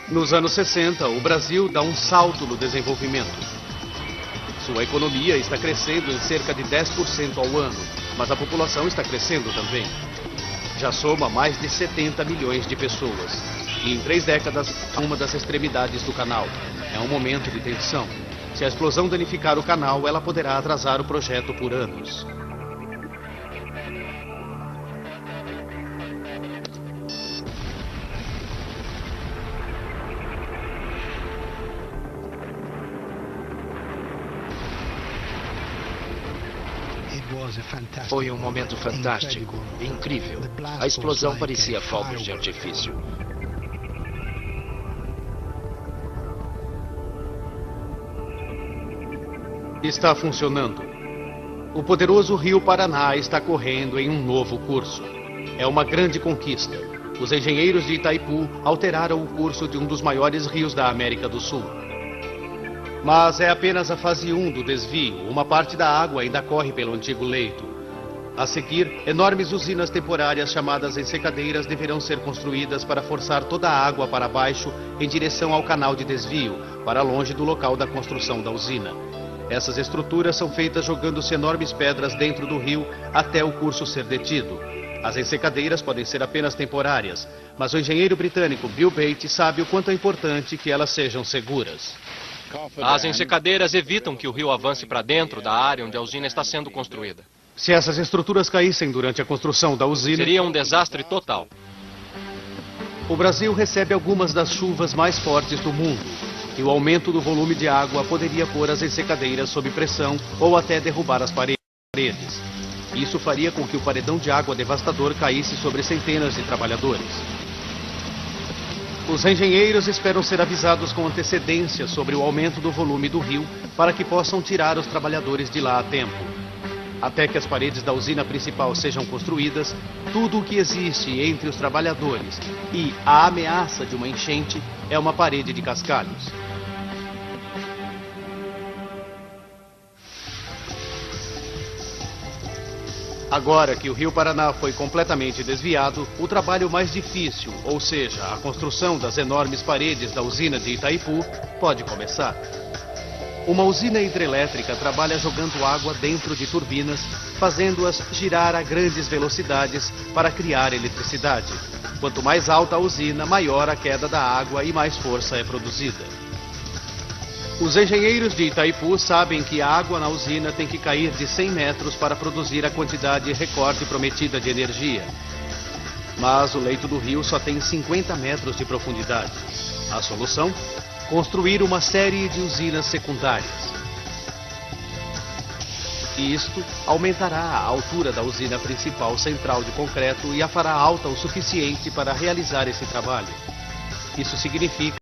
Nos anos 60, o Brasil dá um salto no desenvolvimento. Sua economia está crescendo em cerca de 10% ao ano, mas a população está crescendo também. Já soma mais de 70 milhões de pessoas. E em 3 décadas, uma das extremidades do canal. É um momento de tensão. Se a explosão danificar o canal, ela poderá atrasar o projeto por anos. Foi um momento fantástico, incrível. A explosão parecia fogos de artifício. Está funcionando. O poderoso Rio Paraná está correndo em um novo curso. É uma grande conquista. Os engenheiros de Itaipu alteraram o curso de um dos maiores rios da América do Sul. Mas é apenas a fase 1 do desvio. Uma parte da água ainda corre pelo antigo leito. A seguir, enormes usinas temporárias chamadas ensecadeiras deverão ser construídas para forçar toda a água para baixo em direção ao canal de desvio, para longe do local da construção da usina. Essas estruturas são feitas jogando-se enormes pedras dentro do rio até o curso ser detido. As ensecadeiras podem ser apenas temporárias, mas o engenheiro britânico Bill Bates sabe o quanto é importante que elas sejam seguras. As ensecadeiras evitam que o rio avance para dentro da área onde a usina está sendo construída. Se essas estruturas caíssem durante a construção da usina... seria um desastre total. O Brasil recebe algumas das chuvas mais fortes do mundo. E o aumento do volume de água poderia pôr as ensecadeiras sob pressão ou até derrubar as paredes. Isso faria com que o paredão de água devastador caísse sobre centenas de trabalhadores. Os engenheiros esperam ser avisados com antecedência sobre o aumento do volume do rio para que possam tirar os trabalhadores de lá a tempo. Até que as paredes da usina principal sejam construídas, tudo o que existe entre os trabalhadores e a ameaça de uma enchente é uma parede de cascalhos. Agora que o Rio Paraná foi completamente desviado, o trabalho mais difícil, ou seja, a construção das enormes paredes da usina de Itaipu, pode começar. Uma usina hidrelétrica trabalha jogando água dentro de turbinas, fazendo-as girar a grandes velocidades para criar eletricidade. Quanto mais alta a usina, maior a queda da água e mais força é produzida. Os engenheiros de Itaipu sabem que a água na usina tem que cair de 100 metros para produzir a quantidade recorde prometida de energia. Mas o leito do rio só tem 50 metros de profundidade. A solução? Construir uma série de usinas secundárias. Isto aumentará a altura da usina principal central de concreto e a fará alta o suficiente para realizar esse trabalho. Isso significa